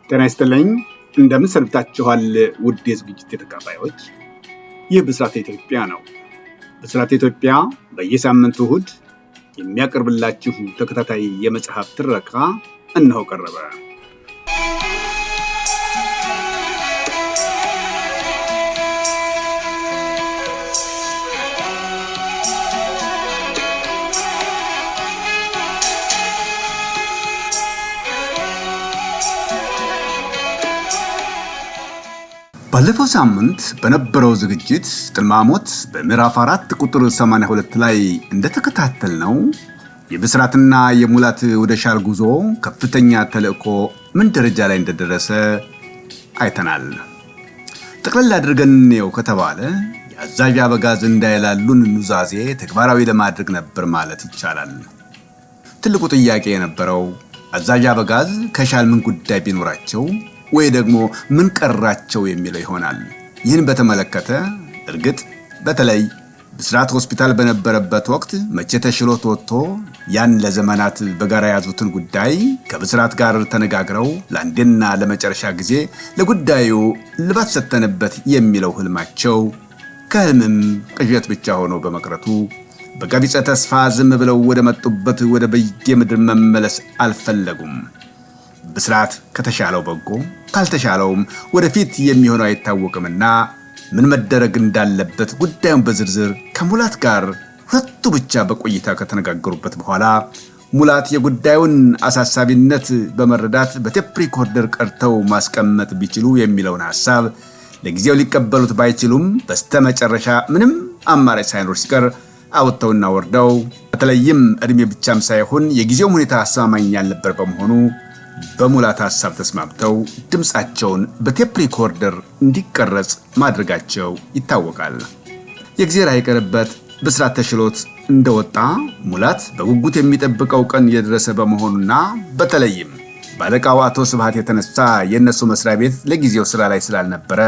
ጤና ይስጥልኝ እንደምን ሰንብታችኋል ውድ የዝግጅት ተከታታዮች ይህ ብስራት ኢትዮጵያ ነው። ብስራት ኢትዮጵያ በየሳምንቱ እሁድ የሚያቀርብላችሁ ተከታታይ የመጽሐፍ ትረካ እነሆ ቀረበ። ባለፈው ሳምንት በነበረው ዝግጅት ጥልማሞት በምዕራፍ 4 ቁጥር 82 ላይ እንደተከታተልነው የብስራትና የሙላት ወደ ሻል ጉዞ ከፍተኛ ተልእኮ ምን ደረጃ ላይ እንደደረሰ አይተናል። ጠቅለል አድርገን ነው ከተባለ የአዛዥ አበጋዝ እንዳይላሉን ኑዛዜ ተግባራዊ ለማድረግ ነበር ማለት ይቻላል። ትልቁ ጥያቄ የነበረው አዛዥ አበጋዝ ከሻል ምን ጉዳይ ቢኖራቸው ወይ ደግሞ ምን ቀራቸው የሚለው ይሆናል። ይህን በተመለከተ እርግጥ በተለይ ብስራት ሆስፒታል በነበረበት ወቅት መቼ ተሽሎት ወጥቶ ያን ለዘመናት በጋራ ያዙትን ጉዳይ ከብስራት ጋር ተነጋግረው ለአንዴና ለመጨረሻ ጊዜ ለጉዳዩ ልባት ሰተንበት የሚለው ህልማቸው ከህልምም ቅዠት ብቻ ሆኖ በመቅረቱ በቀቢጸ ተስፋ ዝም ብለው ወደ መጡበት ወደ በየምድር መመለስ አልፈለጉም። ብስራት ከተሻለው በጎ ካልተሻለውም ወደፊት የሚሆነው አይታወቅምና ምን መደረግ እንዳለበት ጉዳዩን በዝርዝር ከሙላት ጋር ሁለቱ ብቻ በቆይታ ከተነጋገሩበት በኋላ ሙላት የጉዳዩን አሳሳቢነት በመረዳት በቴፕ ሪኮርደር ቀርተው ማስቀመጥ ቢችሉ የሚለውን ሐሳብ ለጊዜው ሊቀበሉት ባይችሉም በስተመጨረሻ ምንም አማራጭ ሳይኖር ሲቀር አውጥተውና ወርደው በተለይም እድሜ ብቻም ሳይሆን የጊዜው ሁኔታ አስተማማኝ ያልነበር በመሆኑ በሙላት ሐሳብ ተስማምተው ድምጻቸውን በቴፕ ሪኮርደር እንዲቀረጽ ማድረጋቸው ይታወቃል። የእግዚአብሔር አይቀርበት ብስራት ተሽሎት እንደወጣ ሙላት በጉጉት የሚጠብቀው ቀን የደረሰ በመሆኑና በተለይም ባለቃው አቶ ስብሃት የተነሳ የነሱ መስሪያ ቤት ለጊዜው ስራ ላይ ስላልነበረ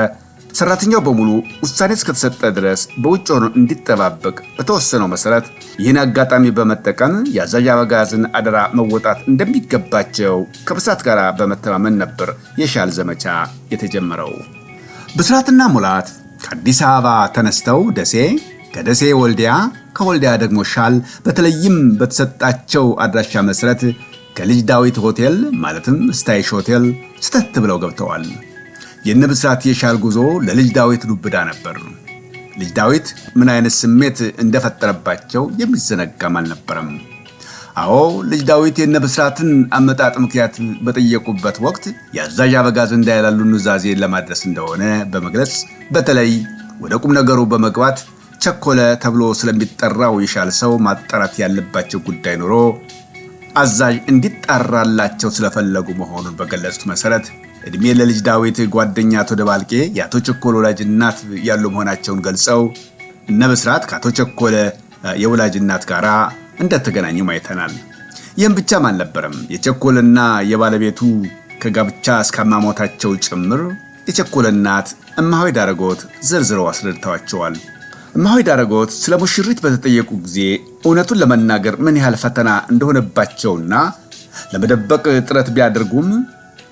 ሰራተኛው በሙሉ ውሳኔ እስከተሰጠ ድረስ በውጭ ሆኖ እንዲጠባበቅ በተወሰነው መሰረት ይህን አጋጣሚ በመጠቀም የአዛዥ አበጋዝን አደራ መወጣት እንደሚገባቸው ከብስራት ጋር በመተማመን ነበር የሻል ዘመቻ የተጀመረው። ብስራትና ሙላት ከአዲስ አበባ ተነስተው ደሴ፣ ከደሴ ወልዲያ፣ ከወልዲያ ደግሞ ሻል በተለይም በተሰጣቸው አድራሻ መሰረት ከልጅ ዳዊት ሆቴል ማለትም ስታይሽ ሆቴል ስተት ብለው ገብተዋል። የነብስራት የሻል ጉዞ ለልጅ ዳዊት ዱብዳ ነበር። ልጅ ዳዊት ምን አይነት ስሜት እንደፈጠረባቸው የሚዘነጋም አልነበረም። አዎ ልጅ ዳዊት የነብስራትን አመጣጥ ምክንያት በጠየቁበት ወቅት የአዛዥ አበጋዝ እንዳይላሉ ኑዛዜ ለማድረስ እንደሆነ በመግለጽ በተለይ ወደ ቁም ነገሩ በመግባት ቸኮለ ተብሎ ስለሚጠራው የሻል ሰው ማጣራት ያለባቸው ጉዳይ ኖሮ አዛዥ እንዲጣራላቸው ስለፈለጉ መሆኑን በገለጹት መሰረት እድሜ ለልጅ ዳዊት ጓደኛ አቶ ደባልቄ የአቶ ቸኮለ ወላጅ እናት ያሉ መሆናቸውን ገልጸው እነ ብስራት ከአቶ ቸኮለ የወላጅ እናት ጋር እንደተገናኙ አይተናል። ይህም ብቻም አልነበረም። የቸኮለና የባለቤቱ ከጋብቻ እስከማሞታቸው ጭምር የቸኮለ እናት እማሆይ ዳረጎት ዘርዝረው አስረድተዋቸዋል። እማሆይ ዳረጎት ስለ ሙሽሪት በተጠየቁ ጊዜ እውነቱን ለመናገር ምን ያህል ፈተና እንደሆነባቸውና ለመደበቅ ጥረት ቢያደርጉም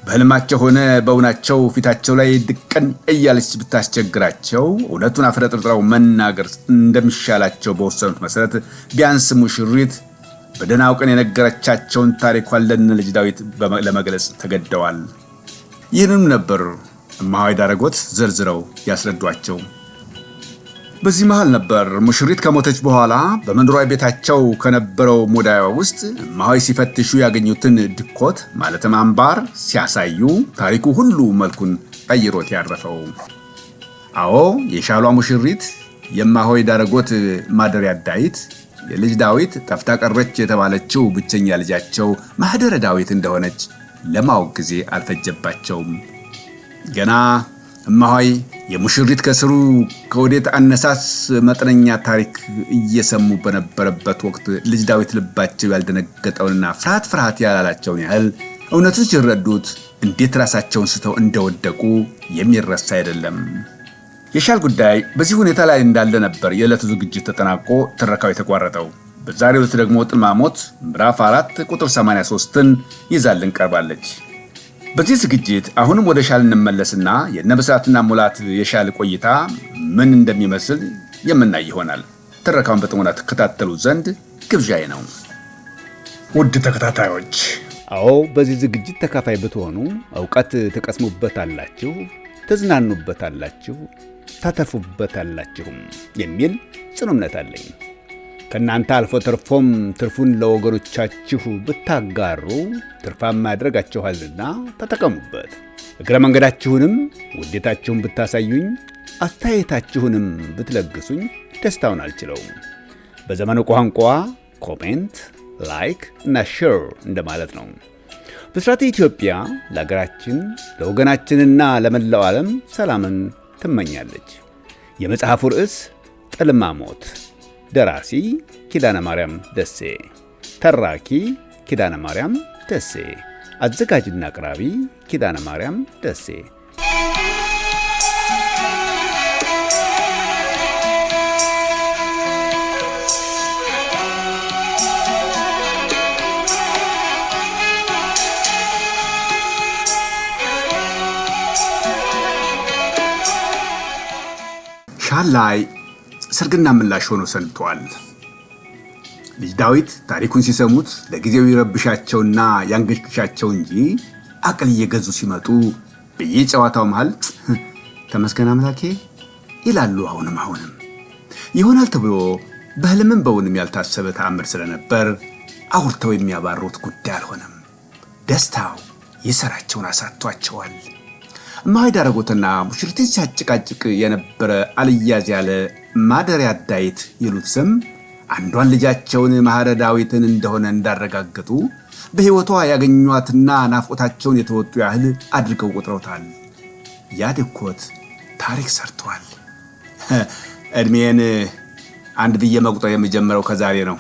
በህልማቸው ሆነ በእውናቸው ፊታቸው ላይ ድቀን እያለች ብታስቸግራቸው እውነቱን አፍረጥርጥረው መናገር እንደሚሻላቸው በወሰኑት መሰረት ቢያንስ ሙሽሪት በደህናው ቀን የነገረቻቸውን ታሪኳን ለልጅ ዳዊት ለመግለጽ ተገደዋል። ይህንም ነበር እማሆይ ዳረጎት ዘርዝረው ያስረዷቸው። በዚህ መሃል ነበር ሙሽሪት ከሞተች በኋላ በመኖሪያ ቤታቸው ከነበረው ሙዳዩ ውስጥ እማሆይ ሲፈትሹ ያገኙትን ድኮት ማለትም አምባር ሲያሳዩ ታሪኩ ሁሉ መልኩን ቀይሮት ያረፈው። አዎ የሻሏ ሙሽሪት የእማሆይ ዳረጎት ማደሪያ ዳዊት የልጅ ዳዊት ጠፍታ ቀረች የተባለችው ብቸኛ ልጃቸው ማህደረ ዳዊት እንደሆነች ለማወቅ ጊዜ አልፈጀባቸውም። ገና እማሆይ የሙሽሪት ከስሩ ከወዴት አነሳስ መጠነኛ ታሪክ እየሰሙ በነበረበት ወቅት ልጅ ዳዊት ልባቸው ያልደነገጠውንና ፍርሃት ያላላቸውን ያህል እውነቱን ሲረዱት እንዴት ራሳቸውን ስተው እንደወደቁ የሚረሳ አይደለም። የሻል ጉዳይ በዚህ ሁኔታ ላይ እንዳለ ነበር የዕለቱ ዝግጅት ተጠናቆ ትረካው የተቋረጠው። በዛሬው ዕለት ደግሞ ጥልማሞት ምዕራፍ 4 ቁጥር 83ን ይዛልን ቀርባለች። በዚህ ዝግጅት አሁንም ወደ ሻል እንመለስና የነብስራትና ሙላት የሻል ቆይታ ምን እንደሚመስል የምናይ ይሆናል። ትረካውን በጥሞና ተከታተሉ ዘንድ ግብዣዬ ነው። ውድ ተከታታዮች፣ አዎ በዚህ ዝግጅት ተካፋይ ብትሆኑ ዕውቀት ተቀስሙበታላችሁ፣ ተዝናኑበታላችሁ፣ ታተርፉበታላችሁም የሚል ጽኑ እምነት አለኝ። ከእናንተ አልፎ ተርፎም ትርፉን ለወገኖቻችሁ ብታጋሩ ትርፋማ ያደርጋችኋልና ተጠቀሙበት። እግረ መንገዳችሁንም ውዴታችሁን ብታሳዩኝ፣ አስተያየታችሁንም ብትለግሱኝ ደስታውን አልችለውም። በዘመኑ ቋንቋ ኮሜንት፣ ላይክ እና ሼር እንደማለት ነው። ብስራት ኢትዮጵያ ለሀገራችን ለወገናችንና ለመላው ዓለም ሰላምን ትመኛለች። የመጽሐፉ ርዕስ ጥልማሞት፣ ደራሲ ኪዳነ ማርያም ደሴ፣ ተራኪ ኪዳነ ማርያም ደሴ፣ አዘጋጅና አቅራቢ ኪዳነ ማርያም ደሴ። ሻል ላይ ሰርግና ምላሽ ሆኖ ሰንብቷል። ልጅ ዳዊት ታሪኩን ሲሰሙት ለጊዜው ይረብሻቸውና ያንገሽግሻቸው እንጂ አቅል እየገዙ ሲመጡ በየጨዋታው መሃል ተመስገን አምላኬ ይላሉ። አሁንም ይሆናል ተብሎ በህልምም በውንም ያልታሰበ ተአምር ስለነበር አውርተው የሚያባሩት ጉዳይ አልሆነም። ደስታው የሰራቸውን አሳቷቸዋል። እማሆይ ዳረጎትና ሙሽሪትን ሲያጭቃጭቅ የነበረ አልያዝ ያለ ማደሪያ ዳዊት ይሉት ስም አንዷን ልጃቸውን ማህረ ዳዊትን እንደሆነ እንዳረጋገጡ በሕይወቷ ያገኟትና ናፍቆታቸውን የተወጡ ያህል አድርገው ቆጥረውታል። ያድኮት ታሪክ ሰርቷል። እድሜን አንድ ብዬ መቁጠር የምጀምረው ከዛሬ ነው።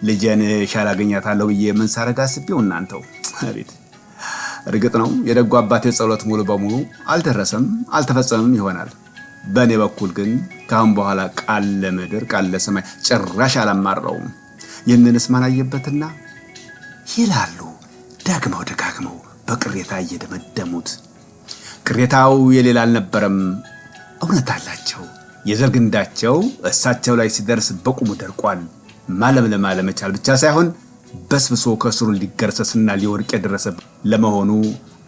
ልጄን ሻል አገኛታለሁ ብዬ ምን ሳረጋ አስቤው እናንተው አቤት። እርግጥ ነው የደጉ አባቴ ጸሎት ሙሉ በሙሉ አልደረሰም አልተፈጸመም ይሆናል። በእኔ በኩል ግን ካሁን በኋላ ቃል ለምድር ቃል ለሰማይ ጭራሽ አላማረውም። ይህንንስ ማን አየበትና ይላሉ ደግመው ደጋግመው በቅሬታ እየደመደሙት። ቅሬታው የሌላ አልነበረም፣ እውነት አላቸው። የዘር ግንዳቸው እሳቸው ላይ ሲደርስ በቁሙ ደርቋል። ማለምለም አለመቻል ብቻ ሳይሆን በስብሶ ከስሩ ሊገረሰስና ሊወርቅ የደረሰ ለመሆኑ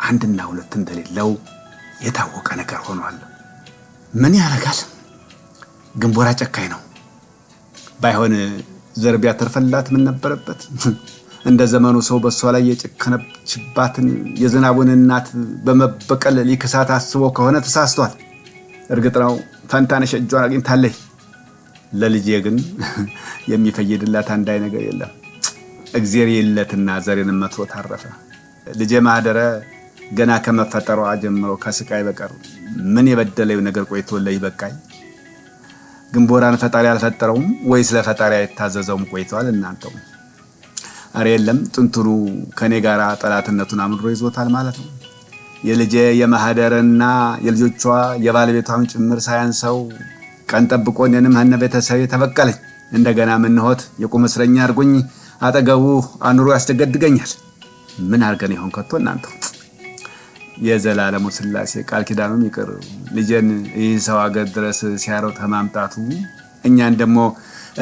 አንድና ሁለት እንደሌለው የታወቀ ነገር ሆኗል። ምን ያረጋል? ግንቦራ ጨካኝ ነው። ባይሆን ዘር ቢያተርፈላት ምን ነበረበት? እንደ ዘመኑ ሰው በሷ ላይ የጨከነችባትን የዝናቡን እናት በመበቀል ሊክሳት አስቦ ከሆነ ተሳስቷል። እርግጥ ነው ፈንታነሽ እጇን አግኝታለች። ለልጄ ግን የሚፈይድላት አንዳይ ነገር የለም። እግዚአብሔር የለትና ዘሬን መትሮ ታረፈ። ልጄ ማህደረ ገና ከመፈጠሯ ጀምሮ ከስቃይ በቀር ምን የበደለው ነገር ቆይቶ ለይበቃይ። ግንቦራን ፈጣሪ አልፈጠረውም ወይስ ለፈጣሪ አይታዘዘውም ቆይቷል? እናንተው አሬ የለም ጥንቱሩ ከኔ ጋር ጠላትነቱን አምሮ ይዞታል ማለት ነው። የልጄ የማህደረና የልጆቿ የባለቤቷም ጭምር ሳያንሰው ቀን ጠብቆ እኔንም ሀነ ቤተሰብ ተበቀለኝ። እንደገና ምንሆት የቁም እስረኛ አድርጎኝ አጠገቡ አኑሮ ያስደገድገኛል። ምን አርገን ይሆን ከቶ እናንተው? የዘላለሙ ስላሴ ቃል ኪዳኑም ይቅር ልጄን ይህ ሰው አገር ድረስ ሲያሮጥ ማምጣቱ እኛን ደግሞ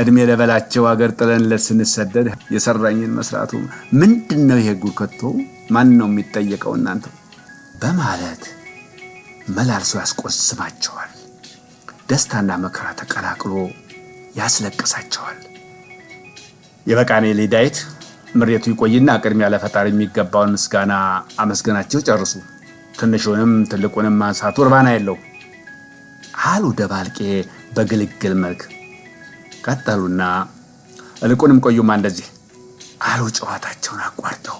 እድሜ ለበላቸው አገር ጥለን ለስንሰደድ የሰራኝን መስራቱ ምንድነው? ይሄ ጉድ ከቶ ማን ነው የሚጠየቀው እናንተው? በማለት መላልሶ ያስቆስማቸዋል። ደስታና መከራ ተቀላቅሎ ያስለቅሳቸዋል። የበቃኔ ዳዊት ምሬቱ ይቆይና ቅድሚያ ለፈጣሪ የሚገባውን ምስጋና አመስገናቸው ጨርሱ። ትንሹንም ትልቁንም ማንሳቱ እርባና የለው አሉ ደባልቄ በግልግል መልክ። ቀጠሉና እልቁንም ቆዩማ እንደዚህ አሉ ጨዋታቸውን አቋርጠው።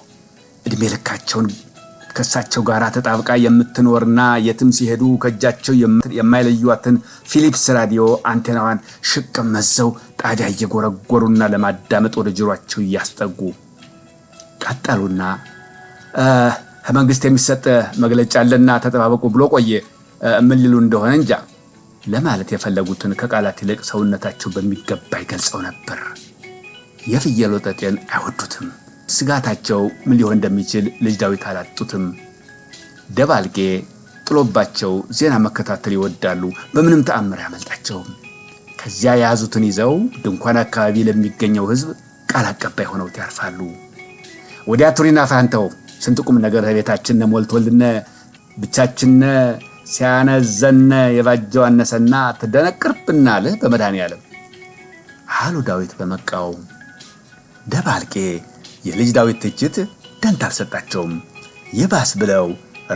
እድሜ ልካቸውን ከሳቸው ጋር ተጣብቃ የምትኖርና የትም ሲሄዱ ከእጃቸው የማይለዩዋትን ፊሊፕስ ራዲዮ አንቴናዋን ሽቅም መዘው ጣዲያ እየጎረጎሩና ለማዳመጥ ወደ ጆሮአቸው እያስጠጉ ቀጠሉና መንግስት የሚሰጥ መግለጫ አለና ተጠባበቁ ብሎ ቆየ። ምን ሊሉ እንደሆነ እንጃ። ለማለት የፈለጉትን ከቃላት ይልቅ ሰውነታቸው በሚገባ ይገልጸው ነበር። የፍየል ወጠጤን አይወዱትም። ስጋታቸው ምን ሊሆን እንደሚችል ልጅ ዳዊት አላጡትም። ደባልቄ ጥሎባቸው ዜና መከታተል ይወዳሉ። በምንም ተአምር ያመልጣቸውም። ከዚያ የያዙትን ይዘው ድንኳን አካባቢ ለሚገኘው ሕዝብ ቃል አቀባይ ሆነው ያርፋሉ። ወዲያ ቱሪና ፋንተው ስንጥቁም ነገር ቤታችን ሞልቶልን ብቻችን ሲያነዘነ የባጀው አነሰና ተደነቅርብናል በመድኃኔዓለም አሉ ዳዊት በመቃወም። ደባልቄ የልጅ ዳዊት ትችት ደንታ አልሰጣቸውም። ይባስ ብለው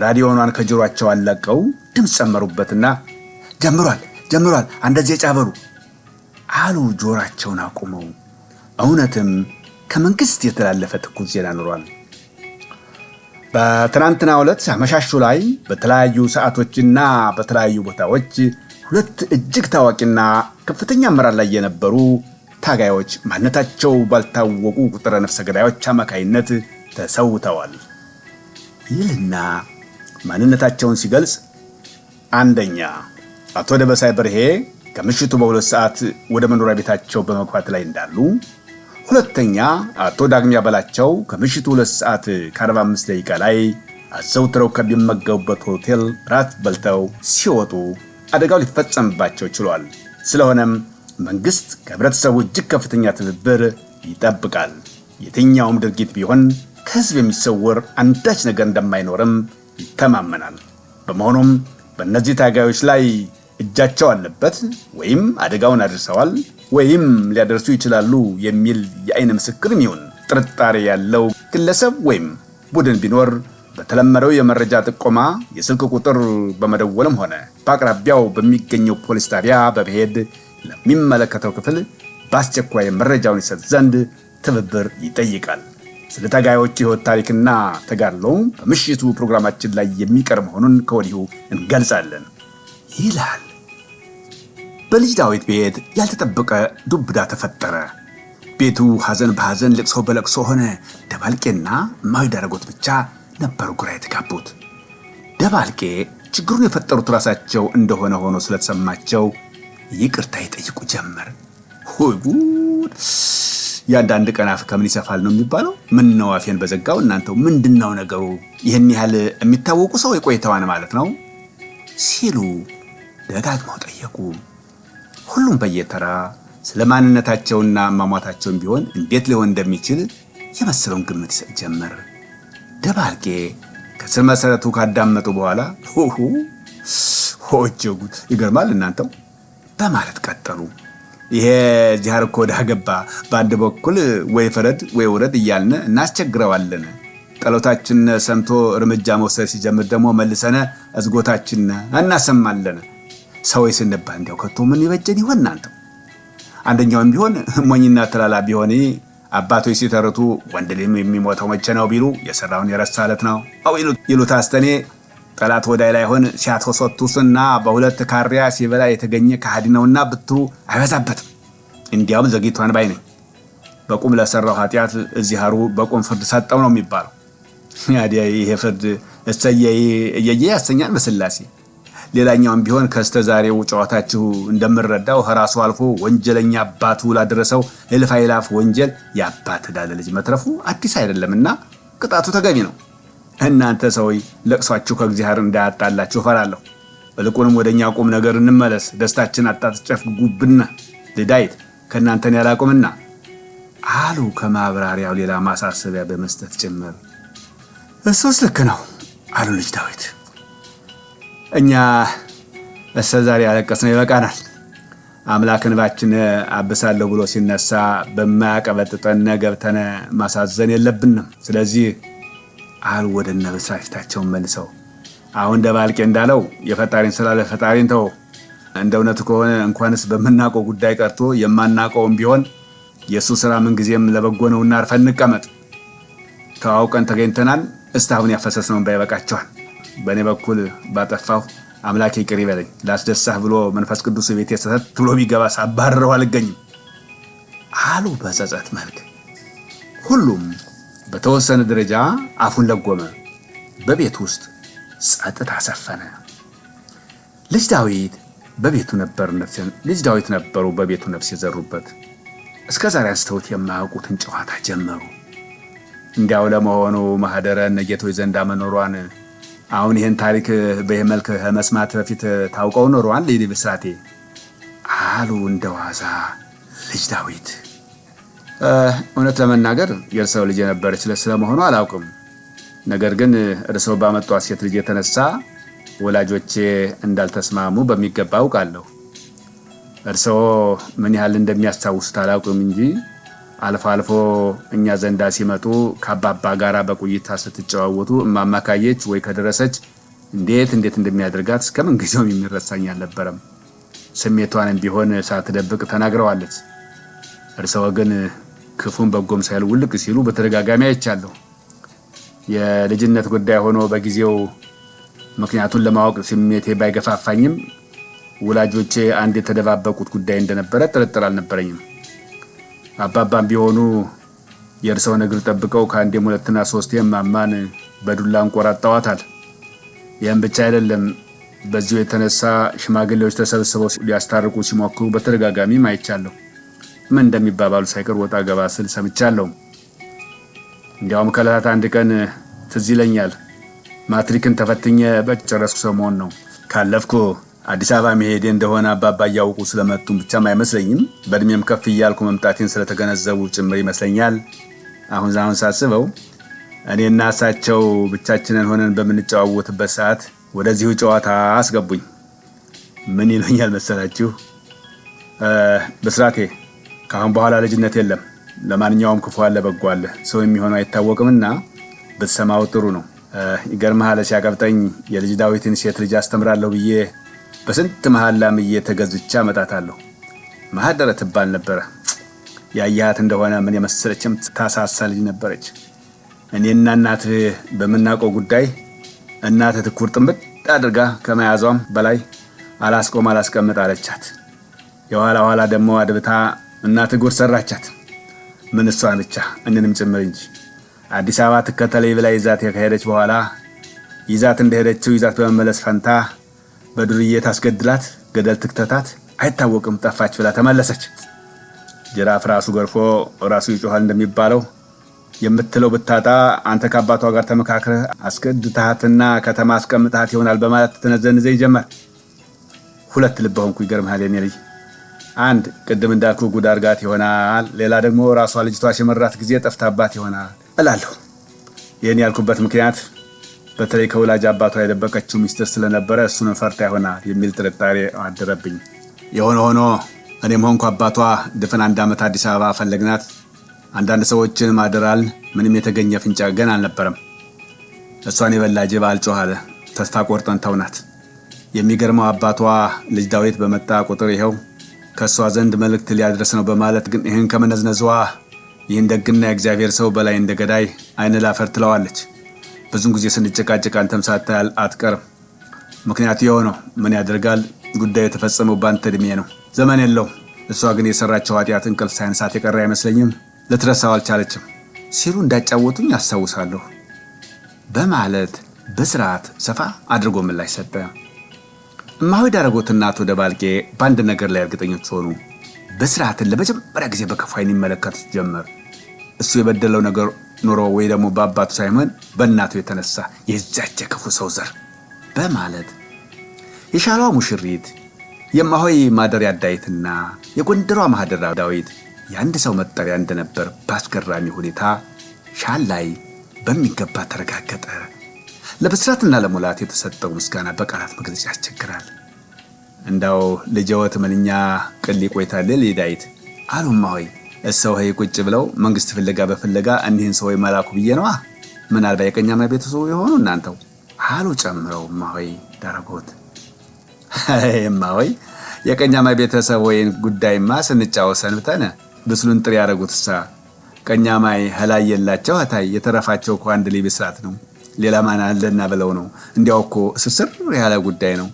ራዲዮኗን ከጆሮአቸው አለቀው ድምፅ ጨመሩበትና ጀምሯል አንደዚህ ጫበሩ አሉ ጆሮአቸውን አቁመው። እውነትም ከመንግስት የተላለፈ ትኩስ ዜና ኖሯል። በትናንትናው ዕለት አመሻሹ ላይ በተለያዩ ሰዓቶችና በተለያዩ ቦታዎች ሁለት እጅግ ታዋቂና ከፍተኛ አመራር ላይ የነበሩ ታጋዮች ማንነታቸው ባልታወቁ ቁጥረ ነፍሰ ገዳዮች አማካይነት ተሰውተዋል ይልና ማንነታቸውን ሲገልጽ፣ አንደኛ አቶ ደበሳይ በርሄ ከምሽቱ በ2 ሰዓት ወደ መኖሪያ ቤታቸው በመግባት ላይ እንዳሉ፣ ሁለተኛ አቶ ዳግሚያ በላቸው ከምሽቱ 2 ሰዓት ከ45 ደቂቃ ላይ አዘውትረው ከሚመገቡበት ሆቴል ራት በልተው ሲወጡ አደጋው ሊፈጸምባቸው ችሏል። ስለሆነም መንግስት ከህብረተሰቡ እጅግ ከፍተኛ ትብብር ይጠብቃል። የትኛውም ድርጊት ቢሆን ከህዝብ የሚሰወር አንዳች ነገር እንደማይኖርም ይተማመናል። በመሆኑም በእነዚህ ታጋዮች ላይ እጃቸው አለበት ወይም አደጋውን አድርሰዋል ወይም ሊያደርሱ ይችላሉ የሚል የአይን ምስክርም ይሁን ጥርጣሬ ያለው ግለሰብ ወይም ቡድን ቢኖር በተለመደው የመረጃ ጥቆማ የስልክ ቁጥር በመደወልም ሆነ በአቅራቢያው በሚገኘው ፖሊስ ጣቢያ በመሄድ ለሚመለከተው ክፍል በአስቸኳይ መረጃውን ይሰጥ ዘንድ ትብብር ይጠይቃል። ስለ ታጋዮች ሕይወት ታሪክና ተጋድሎ በምሽቱ ፕሮግራማችን ላይ የሚቀርብ መሆኑን ከወዲሁ እንገልጻለን ይላል። በልጅ ዳዊት ቤት ያልተጠበቀ ዱብዳ ተፈጠረ። ቤቱ ሐዘን በሐዘን ልቅሶ በለቅሶ ሆነ። ደባልቄና እማዊ ዳረጎት ብቻ ነበሩ ግራ የተጋቡት። ደባልቄ ችግሩን የፈጠሩት ራሳቸው እንደሆነ ሆኖ ስለተሰማቸው ይቅርታ ይጠይቁ ጀመር። ሆይ ጉድ! ያንዳንድ ቀን አፍ ከምን ይሰፋል ነው የሚባለው። ምን ነው አፌን በዘጋው እናንተው ምንድነው ነገሩ? ይህን ያህል የሚታወቁ ሰው የቆይተዋን ማለት ነው ሲሉ ደጋግመው ጠየቁ። ሁሉም በየተራ ስለ ማንነታቸውና አሟሟታቸውን ቢሆን እንዴት ሊሆን እንደሚችል የመሰለውን ግምት ይሰጥ ጀመር። ደባልቄ ከስር መሰረቱ ካዳመጡ በኋላ ሆጅጉት ይገርማል እናንተው በማለት ቀጠሉ። ይሄ ዚያር እኮ ዳገባ በአንድ በኩል ወይ ፍረድ ወይ ውረድ እያልን እናስቸግረዋለን። ጸሎታችን ሰምቶ እርምጃ መውሰድ ሲጀምር ደግሞ መልሰነ እዝጎታችን እናሰማለን። ሰው ስንባል እንዲያው ከቶ ምን ይበጀን ይሆን እናንተው? አንደኛውም ቢሆን ሞኝና ተላላ ቢሆን አባቶች ሲተርቱ ወንድ ልጅ የሚሞተው መቼ ነው ቢሉ የሰራውን የረሳለት ነው አው ይሉት አስተኔ ጠላት ወዳይ ላይ ሆን ሲያተሰቱስና በሁለት ካሪያ ሲበላ የተገኘ ከሃዲ ነውና ብትሩ አይበዛበትም። እንዲያውም ዘግይቷን ባይ ነኝ። በቁም ለሰራው ኃጢአት እዚህ ሀሩ በቁም ፍርድ ሰጠው ነው የሚባለው። ያዲያ ይሄ ፍርድ እየየ ያሰኛል በስላሴ። ሌላኛውም ቢሆን ከስተዛሬው ጨዋታችሁ እንደምረዳው ራሱ አልፎ ወንጀለኛ አባቱ ላደረሰው እልፍ አእላፍ ወንጀል የአባት ዳለ ልጅ መትረፉ አዲስ አይደለምና ቅጣቱ ተገቢ ነው። እናንተ ሰውይ ለቅሷችሁ ከእግዚአብሔር እንዳያጣላችሁ ፈራለሁ። በልቁንም ወደኛ ቁም ነገር እንመለስ። ደስታችን አጣጥጨፍጉብና ልዳይት ከእናንተን ያላቁምና አሉ ከማብራሪያው ሌላ ማሳሰቢያ በመስጠት ጭምር። እሱስ ልክ ነው አሉ ልጅ ዳዊት። እኛ እስከዛሬ ያለቀስነው ይበቃናል። አምላክ እንባችን አብሳለሁ ብሎ ሲነሳ በማያቀበጥጠን ገብተን ማሳዘን የለብንም። ስለዚህ አሉ ወደ እነ ብስራት ፊታቸውን መልሰው። አሁን ደባልቄ እንዳለው የፈጣሪን ስራ ለፈጣሪን ተው። እንደ እውነቱ ከሆነ እንኳንስ በምናውቀው ጉዳይ ቀርቶ የማናውቀውም ቢሆን የእሱ ስራ ምንጊዜም ለበጎ ነውና አርፈን እንቀመጥ። ተዋውቀን ተገኝተናል። እስካሁን ያፈሰስነውን ባይበቃቸዋል። በእኔ በኩል ባጠፋሁ አምላክ ይቅር ይበለኝ። ላስደሳህ ብሎ መንፈስ ቅዱስ ቤት የሰተት ብሎ ቢገባ ሳባረረው አልገኝም አሉ በጸጸት መልክ። ሁሉም በተወሰነ ደረጃ አፉን ለጎመ። በቤት ውስጥ ጸጥታ ሰፈነ። ልጅ ዳዊት ነበሩ በቤቱ ነፍስ የዘሩበት። እስከ ዛሬ አንስተውት የማያውቁትን ጨዋታ ጀመሩ። እንዲያው ለመሆኑ ማህደረ እነ ጌቶች ዘንዳ መኖሯን አሁን ይህን ታሪክ በይህ መልክ መስማት በፊት ታውቀው ኖሯል ልጅ ብስራቴ አሉ እንደዋዛ ልጅ ዳዊት። እውነት ለመናገር የእርሰው ልጅ የነበረች ስለመሆኑ አላውቅም። ነገር ግን እርሰው ባመጧት ሴት ልጅ የተነሳ ወላጆቼ እንዳልተስማሙ በሚገባ አውቃለሁ። እርሰው ምን ያህል እንደሚያስታውሱት አላውቅም እንጂ አልፎ አልፎ እኛ ዘንዳ ሲመጡ ከአባባ ጋራ በቁይታ ስትጨዋወቱ እማማካየች ወይ ከደረሰች እንዴት እንደሚያደርጋት እስከምን ጊዜውም የሚረሳኝ አልነበረም። ስሜቷንም ቢሆን ሳትደብቅ ተናግረዋለች። እርሰው ግን ክፉን በጎም ሳይሉ ውልቅ ሲሉ በተደጋጋሚ አይቻለሁ። የልጅነት ጉዳይ ሆኖ በጊዜው ምክንያቱን ለማወቅ ስሜቴ ባይገፋፋኝም ወላጆቼ አንድ የተደባበቁት ጉዳይ እንደነበረ ጥርጥር አልነበረኝም። አባባም ቢሆኑ የእርሰውን እግር ጠብቀው ከአንዴም ሁለትና ሶስቴም እማማን በዱላ አንቆራጠዋታል። ይህም ብቻ አይደለም፣ በዚሁ የተነሳ ሽማግሌዎች ተሰብስበው ሊያስታርቁ ሲሞክሩ በተደጋጋሚ አይቻለሁ። ምን እንደሚባባሉ ሳይቀር ወጣ ገባ ስል ሰምቻለሁ። እንዲያውም ከዕለታት አንድ ቀን ትዝ ይለኛል፣ ማትሪክን ተፈትኜ በጨረስኩ ሰሞን ነው። ካለፍኩ አዲስ አበባ መሄዴ እንደሆነ አባባ እያወቁ ስለመጡም ብቻም አይመስለኝም፣ በእድሜም ከፍ እያልኩ መምጣቴን ስለተገነዘቡ ጭምር ይመስለኛል። አሁን ሳስበው እኔና እሳቸው ብቻችንን ሆነን በምንጨዋወትበት ሰዓት ወደዚሁ ጨዋታ አስገቡኝ። ምን ይሉኛል መሰላችሁ? ብስራቴ፣ ከአሁን በኋላ ልጅነት የለም። ለማንኛውም ክፉ አለ በጎ አለ፣ ሰው የሚሆነው አይታወቅምና ብትሰማው ጥሩ ነው። ይገርምሃል፣ ሲያቀብጠኝ የልጅ ዳዊትን ሴት ልጅ አስተምራለሁ ብዬ በስንት መሐላም እየተገዝቻ አመጣታለሁ። ማህደረ ትባል ነበረ። ያያት እንደሆነ ምን የመሰለችም ታሳሳ ልጅ ነበረች። እኔና እናትህ በምናውቀው ጉዳይ እናትህ ትኩር ጥምጥ አድርጋ ከመያዟም በላይ አላስቀምጥ አለቻት። የኋላ ኋላ ደግሞ አድብታ እናትህ ጉር ሰራቻት። ምን እሷን ብቻ እንንም ጭምር እንጂ አዲስ አበባ ትከተለኝ ብላ ይዛት ከሄደች በኋላ ይዛት እንደሄደችው ይዛት በመመለስ ፈንታ በዱርዬ ታስገድላት ገደል ትክተታት አይታወቅም ጠፋች ብላ ተመለሰች። ጅራፍ ራሱ ገርፎ ራሱ ይጮሃል እንደሚባለው የምትለው ብታጣ አንተ ከአባቷ ጋር ተመካክረህ አስገድታትና ከተማ አስቀምጣት ይሆናል በማለት ተነዘንዘኝ ጀመር። ሁለት ልብ ሆንኩ። ይገርምሃል የኔ ልጅ፣ አንድ ቅድም እንዳልኩ ጉድ አድርጋት ይሆናል፣ ሌላ ደግሞ ራሷ ልጅቷ ሽመራት ጊዜ ጠፍታባት ይሆናል እላለሁ። ይህን ያልኩበት ምክንያት በተለይ ከወላጅ አባቷ የደበቀችው ሚስጥር ስለነበረ እሱን ፈርታ ይሆናል የሚል ጥርጣሬ አደረብኝ። የሆነ ሆኖ እኔም ሆንኩ አባቷ ድፍን 1 ዓመት አዲስ አበባ ፈለግናት። አንዳንድ ሰዎችን ማደራል። ምንም የተገኘ ፍንጫ ገና አልነበረም። እሷን የበላ ጅብ አልጮህ አለ። ተስፋ ቆርጠን ተውናት። የሚገርመው አባቷ ልጅ ዳዊት በመጣ ቁጥር ይኸው ከእሷ ዘንድ መልእክት ሊያደርስ ነው በማለት ግን ይህን ከመነዝነዟ ይህን ደግና የእግዚአብሔር ሰው በላይ እንደ ገዳይ አይን ላፈር ትለዋለች። ብዙም ጊዜ ስንጨቃጨቅ አንተም ሳታይ አትቀርም። ምክንያቱ የሆነው ምን ያደርጋል፣ ጉዳዩ የተፈጸመው ባንተ እድሜ ነው፣ ዘመን የለው። እሷ ግን የሰራቸው ኃጢአት እንቅልፍ ሳይነሳት የቀረ አይመስለኝም፣ ልትረሳው አልቻለችም ሲሉ እንዳጫወቱኝ አስታውሳለሁ በማለት በስርዓት ሰፋ አድርጎ ምላሽ ሰጠ። እማሆይ ዳረጎትና አቶ ደባልቄ በአንድ ነገር ላይ እርግጠኞች ሆኑ። በስርዓትን ለመጀመሪያ ጊዜ በከፋ ዓይን ይመለከቱት ጀመር። እሱ የበደለው ነገር ኖሮ ወይ ደግሞ በአባቱ ሳይሆን በእናቱ የተነሳ የዛች ክፉ ሰው ዘር በማለት የሻሏ ሙሽሪት የማሆይ ማደሪያ ዳዊትና የጎንደሯ ማህደራ ዳዊት የአንድ ሰው መጠሪያ እንደነበር በአስገራሚ ሁኔታ ሻል ላይ በሚገባ ተረጋገጠ። ለብስራትና ለሙላት የተሰጠው ምስጋና በቃላት መግለጽ ያስቸግራል። እንዳው ልጅወት ምንኛ ቅሊ ቆይታል ዳዊት አሉ እማሆይ። እሰው ሄይ ቁጭ ብለው መንግስት ፍለጋ በፍለጋ እኒህን ሰው መላኩ ብዬ ነዋ። ምናልባት የቀኛማ ቤተሰቡ የሆኑ እናንተው አሉ ጨምረው እማሆይ ዳረጎት። እማሆይ የቀኛማ ቤተሰብ ወይን ጉዳይማ ስንጫወት ሰንብተን ብስሉን ጥሪ ያደረጉትሳ ቀኛማይ ህላይ የላቸው አታይ የተረፋቸው እኮ አንድ ልጅ ብስራት ነው። ሌላ ማን አለና ብለው ነው። እንዲያው እኮ ስስር ያለ ጉዳይ ነው።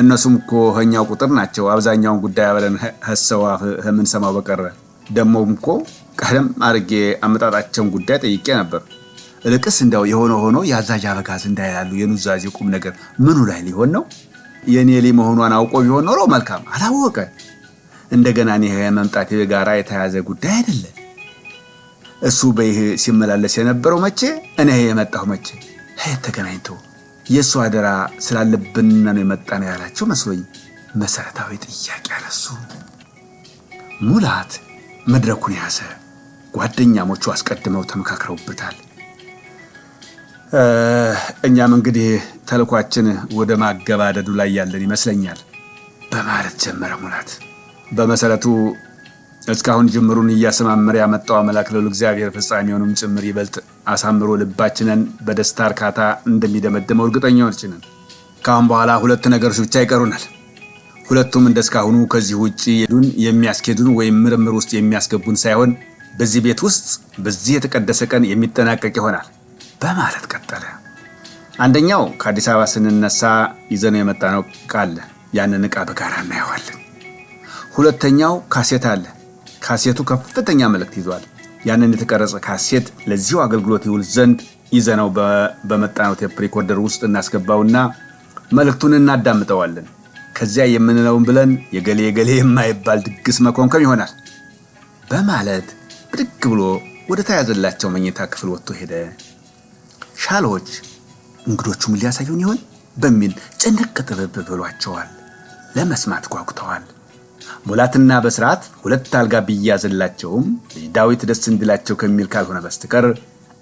እነሱም እኮ ኸኛው ቁጥር ናቸው። አብዛኛውን ጉዳይ አብረን ሐሰዋ የምንሰማው በቀረ ደሞም እኮ ቀደም አርጌ አመጣጣቸውን ጉዳይ ጠይቄ ነበር። ልቅስ እንዳው የሆነ ሆኖ ያዛዥ አበጋዝ እንዳይላሉ የኑዛዜ ቁም ነገር ምኑ ላይ ሊሆን ነው? የኔ ልጅ መሆኗን አውቆ ቢሆን ኖሮ መልካም። አላወቀ። እንደገና እኔ መምጣቴ ጋራ የተያዘ ጉዳይ አይደለም። እሱ በይህ ሲመላለስ የነበረው መቼ እኔ የመጣሁ መቼ ተገናኝቶ የእሱ አደራ ስላለብን ነው የመጣነው ያላቸው መስሎኝ መሰረታዊ ጥያቄ አነሱ። ሙላት መድረኩን ያዘ። ጓደኛሞቹ አስቀድመው ተመካክረውበታል። እኛም እንግዲህ ተልኳችን ወደ ማገባደዱ ላይ ያለን ይመስለኛል በማለት ጀመረ ሙላት። በመሰረቱ እስካሁን ጅምሩን እያሰማመረ ያመጣው አምላክ ለሁሉ እግዚአብሔር ፍጻሜውንም ጭምር ይበልጥ አሳምሮ ልባችንን በደስታ እርካታ እንደሚደመድመው እርግጠኛዎች ነን። ካሁን በኋላ ሁለት ነገሮች ብቻ ይቀሩናል። ሁለቱም እንደስካሁኑ ከዚህ ውጪ የሚያስኬዱን ወይም ምርምር ውስጥ የሚያስገቡን ሳይሆን በዚህ ቤት ውስጥ በዚህ የተቀደሰ ቀን የሚጠናቀቅ ይሆናል በማለት ቀጠለ። አንደኛው ከአዲስ አበባ ስንነሳ ይዘነው የመጣነው ቃል ያንን ዕቃ በጋራ እናየዋለን። ሁለተኛው ካሴት አለ። ካሴቱ ከፍተኛ መልእክት ይዟል። ያንን የተቀረጸ ካሴት ለዚሁ አገልግሎት ይውል ዘንድ ይዘነው በመጣነው ቴፕ ሪኮርደር ውስጥ እናስገባውና መልእክቱን እናዳምጠዋለን። ከዚያ የምንለውን ብለን የገሌ የማይባል ድግስ መኮንከም ይሆናል በማለት ብድግ ብሎ ወደ ተያዘላቸው መኝታ ክፍል ወጥቶ ሄደ። ሻሎች እንግዶቹም ሊያሳዩን ይሆን በሚል ጭንቅ ጥብብ ብሏቸዋል። ለመስማት ጓጉተዋል። ሙላትና በስርዓት ሁለት አልጋ ቢያዝላቸውም ዳዊት ደስ እንዲላቸው ከሚል ካልሆነ በስተቀር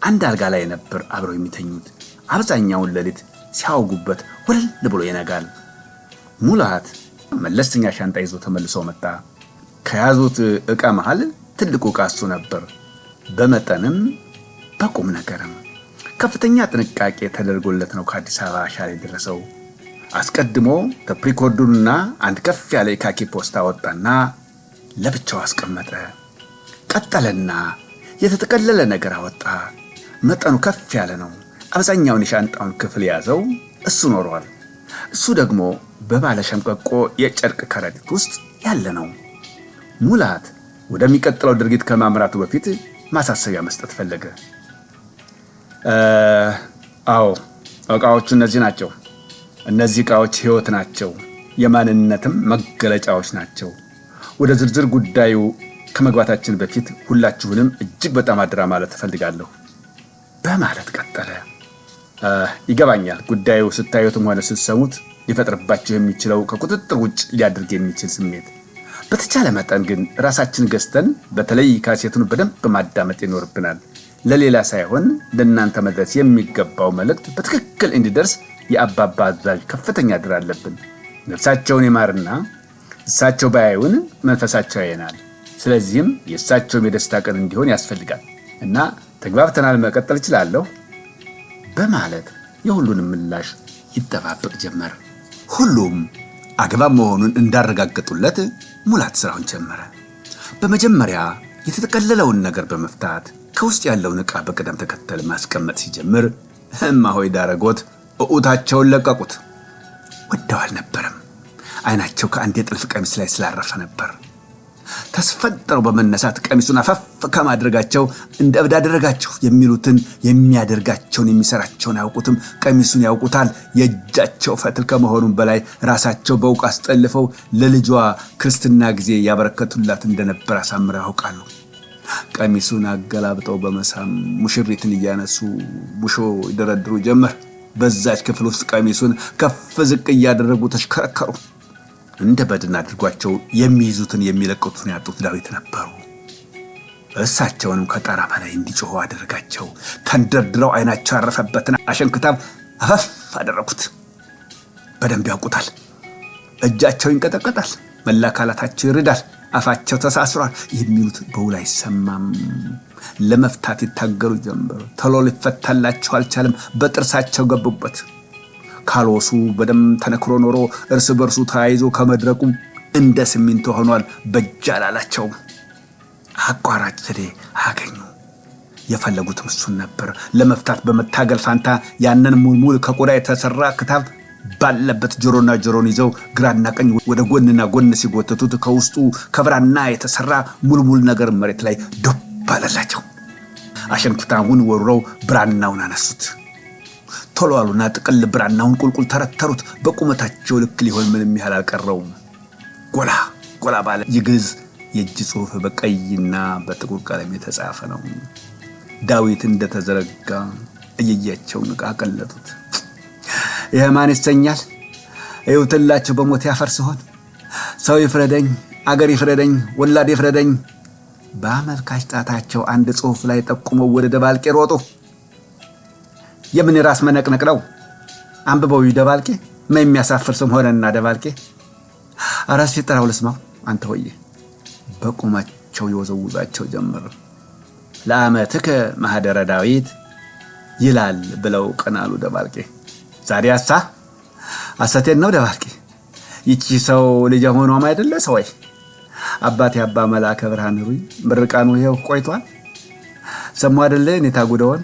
አንድ አልጋ ላይ ነበር አብረው የሚተኙት። አብዛኛውን ሌሊት ሲያውጉበት ወለል ብሎ ይነጋል። ሙላት መለስተኛ ሻንጣ ይዞ ተመልሶ መጣ። ከያዙት ዕቃ መሃል ትልቁ ዕቃ እሱ ነበር። በመጠንም በቁም ነገርም ከፍተኛ ጥንቃቄ ተደርጎለት ነው ከአዲስ አበባ ሻሌ የደረሰው። አስቀድሞ ተፕሪኮርዱንና አንድ ከፍ ያለ የካኪ ፖስታ ወጣና ለብቻው አስቀመጠ። ቀጠለና የተጠቀለለ ነገር አወጣ። መጠኑ ከፍ ያለ ነው። አብዛኛውን የሻንጣውን ክፍል ያዘው እሱ ኖሯል። እሱ ደግሞ በባለ ሸምቀቆ የጨርቅ ከረጢት ውስጥ ያለ ነው። ሙላት ወደሚቀጥለው ድርጊት ከማምራቱ በፊት ማሳሰቢያ መስጠት ፈለገ። አዎ ዕቃዎቹ እነዚህ ናቸው። እነዚህ ዕቃዎች ሕይወት ናቸው፣ የማንነትም መገለጫዎች ናቸው። ወደ ዝርዝር ጉዳዩ ከመግባታችን በፊት ሁላችሁንም እጅግ በጣም አደራ ማለት እፈልጋለሁ በማለት ቀጠለ። ይገባኛል፣ ጉዳዩ ስታዩትም ሆነ ስትሰሙት ሊፈጥርባችሁ የሚችለው ከቁጥጥር ውጭ ሊያደርግ የሚችል ስሜት። በተቻለ መጠን ግን ራሳችን ገዝተን በተለይ ካሴቱን በደንብ ማዳመጥ ይኖርብናል። ለሌላ ሳይሆን ለእናንተ መድረስ የሚገባው መልእክት በትክክል እንዲደርስ የአባባ አዛዥ ከፍተኛ ድር አለብን። ነፍሳቸውን ይማርና እሳቸው ባያዩን መንፈሳቸው ያየናል። ስለዚህም የእሳቸውም የደስታ ቀን እንዲሆን ያስፈልጋል እና ተግባብተናል፣ መቀጠል እችላለሁ በማለት የሁሉንም ምላሽ ይጠባበቅ ጀመር። ሁሉም አግባብ መሆኑን እንዳረጋገጡለት ሙላት ስራውን ጀመረ። በመጀመሪያ የተጠቀለለውን ነገር በመፍታት ከውስጥ ያለውን ዕቃ በቅደም ተከተል ማስቀመጥ ሲጀምር እማሆይ ዳረጎት እዑታቸውን ለቀቁት። ወደው አልነበረም። አይናቸው ከአንድ የጥልፍ ቀሚስ ላይ ስላረፈ ነበር። ተስፈጥረው በመነሳት ቀሚሱን አፈፍ ከማድረጋቸው እንደ እብድ አደረጋቸው የሚሉትን የሚያደርጋቸውን የሚሰራቸውን አያውቁትም። ቀሚሱን ያውቁታል። የእጃቸው ፈትል ከመሆኑም በላይ ራሳቸው በውቅ አስጠልፈው ለልጇ ክርስትና ጊዜ ያበረከቱላት እንደነበር አሳምረው ያውቃሉ። ቀሚሱን አገላብጠው በመሳም ሙሽሪትን እያነሱ ሙሾ ይደረድሩ ጀመር። በዛች ክፍል ውስጥ ቀሚሱን ከፍ ዝቅ እያደረጉ ተሽከረከሩ። እንደ በድን አድርጓቸው የሚይዙትን የሚለቁትን ያጡት ዳዊት ነበሩ። እሳቸውንም ከጣራ በላይ እንዲጮሁ አደረጋቸው። ተንደርድረው አይናቸው ያረፈበትን አሸንክታብ አፈፍ አደረጉት። በደንብ ያውቁታል። እጃቸው ይንቀጠቀጣል፣ መላ አካላታቸው ይርዳል፣ አፋቸው ተሳስሯል። የሚሉት በውል አይሰማም። ለመፍታት ይታገሉ ጀመሩ። ቶሎ ሊፈታላቸው አልቻለም። በጥርሳቸው ገቡበት። ካልወሱ በደም ተነክሮ ኖሮ እርስ በርሱ ተያይዞ ከመድረቁ እንደ ሲሚንቶ ሆኗል። በእጅ አላላቸው። አቋራጭ ዘዴ አገኙ። የፈለጉትም እሱን ነበር። ለመፍታት በመታገል ፋንታ ያንን ሙልሙል ከቆዳ የተሰራ ክታብ ባለበት ጆሮና ጆሮን ይዘው ግራና ቀኝ ወደ ጎንና ጎን ሲጎተቱት ከውስጡ ከብራና የተሰራ ሙልሙል ነገር መሬት ላይ ዶብ አለላቸው። አሸንክታውን ወርረው ብራናውን አነሱት። ቶሎ አሉና ጥቅል ብራናውን ቁልቁል ተረተሩት። በቁመታቸው ልክ ሊሆን ምንም ያህል አልቀረውም። ጎላ ጎላ ባለ ይግዝ የእጅ ጽሑፍ በቀይና በጥቁር ቀለም የተጻፈ ነው። ዳዊት እንደተዘረጋ እየያቸውን ዕቃ ቀለጡት። ይሄ ማን ይሰኛል? እዩትላችሁ በሞት ያፈር ሲሆን ሰው ይፍረደኝ፣ አገር ይፍረደኝ፣ ወላድ ይፍረደኝ። በአመልካች ጣታቸው አንድ ጽሑፍ ላይ ጠቁመው ወደ ደባልቄ ሮጡ። የምን ራስ መነቅነቅ ነው? አንብበው ደባልቄ። ምን የሚያሳፍር ስም ሆነና ደባልቄ። አራስ ሲጠራው ልስማው አንተ ሆዬ። በቁማቸው ይወዘውዛቸው ጀመር። ለአመትከ ማህደረ ዳዊት ይላል ብለው ቀናሉ ደባልቄ። ዛሬ አሰቴን ነው ደባልቄ። ይቺ ሰው ልጅ ሆኖም አይደለ ሰው አባቴ አባ መላከ ብርሃን ሩይ ምርቃኑ ይሄው ቆይቷል። ሰሙ አይደለ እኔታ ጉደውን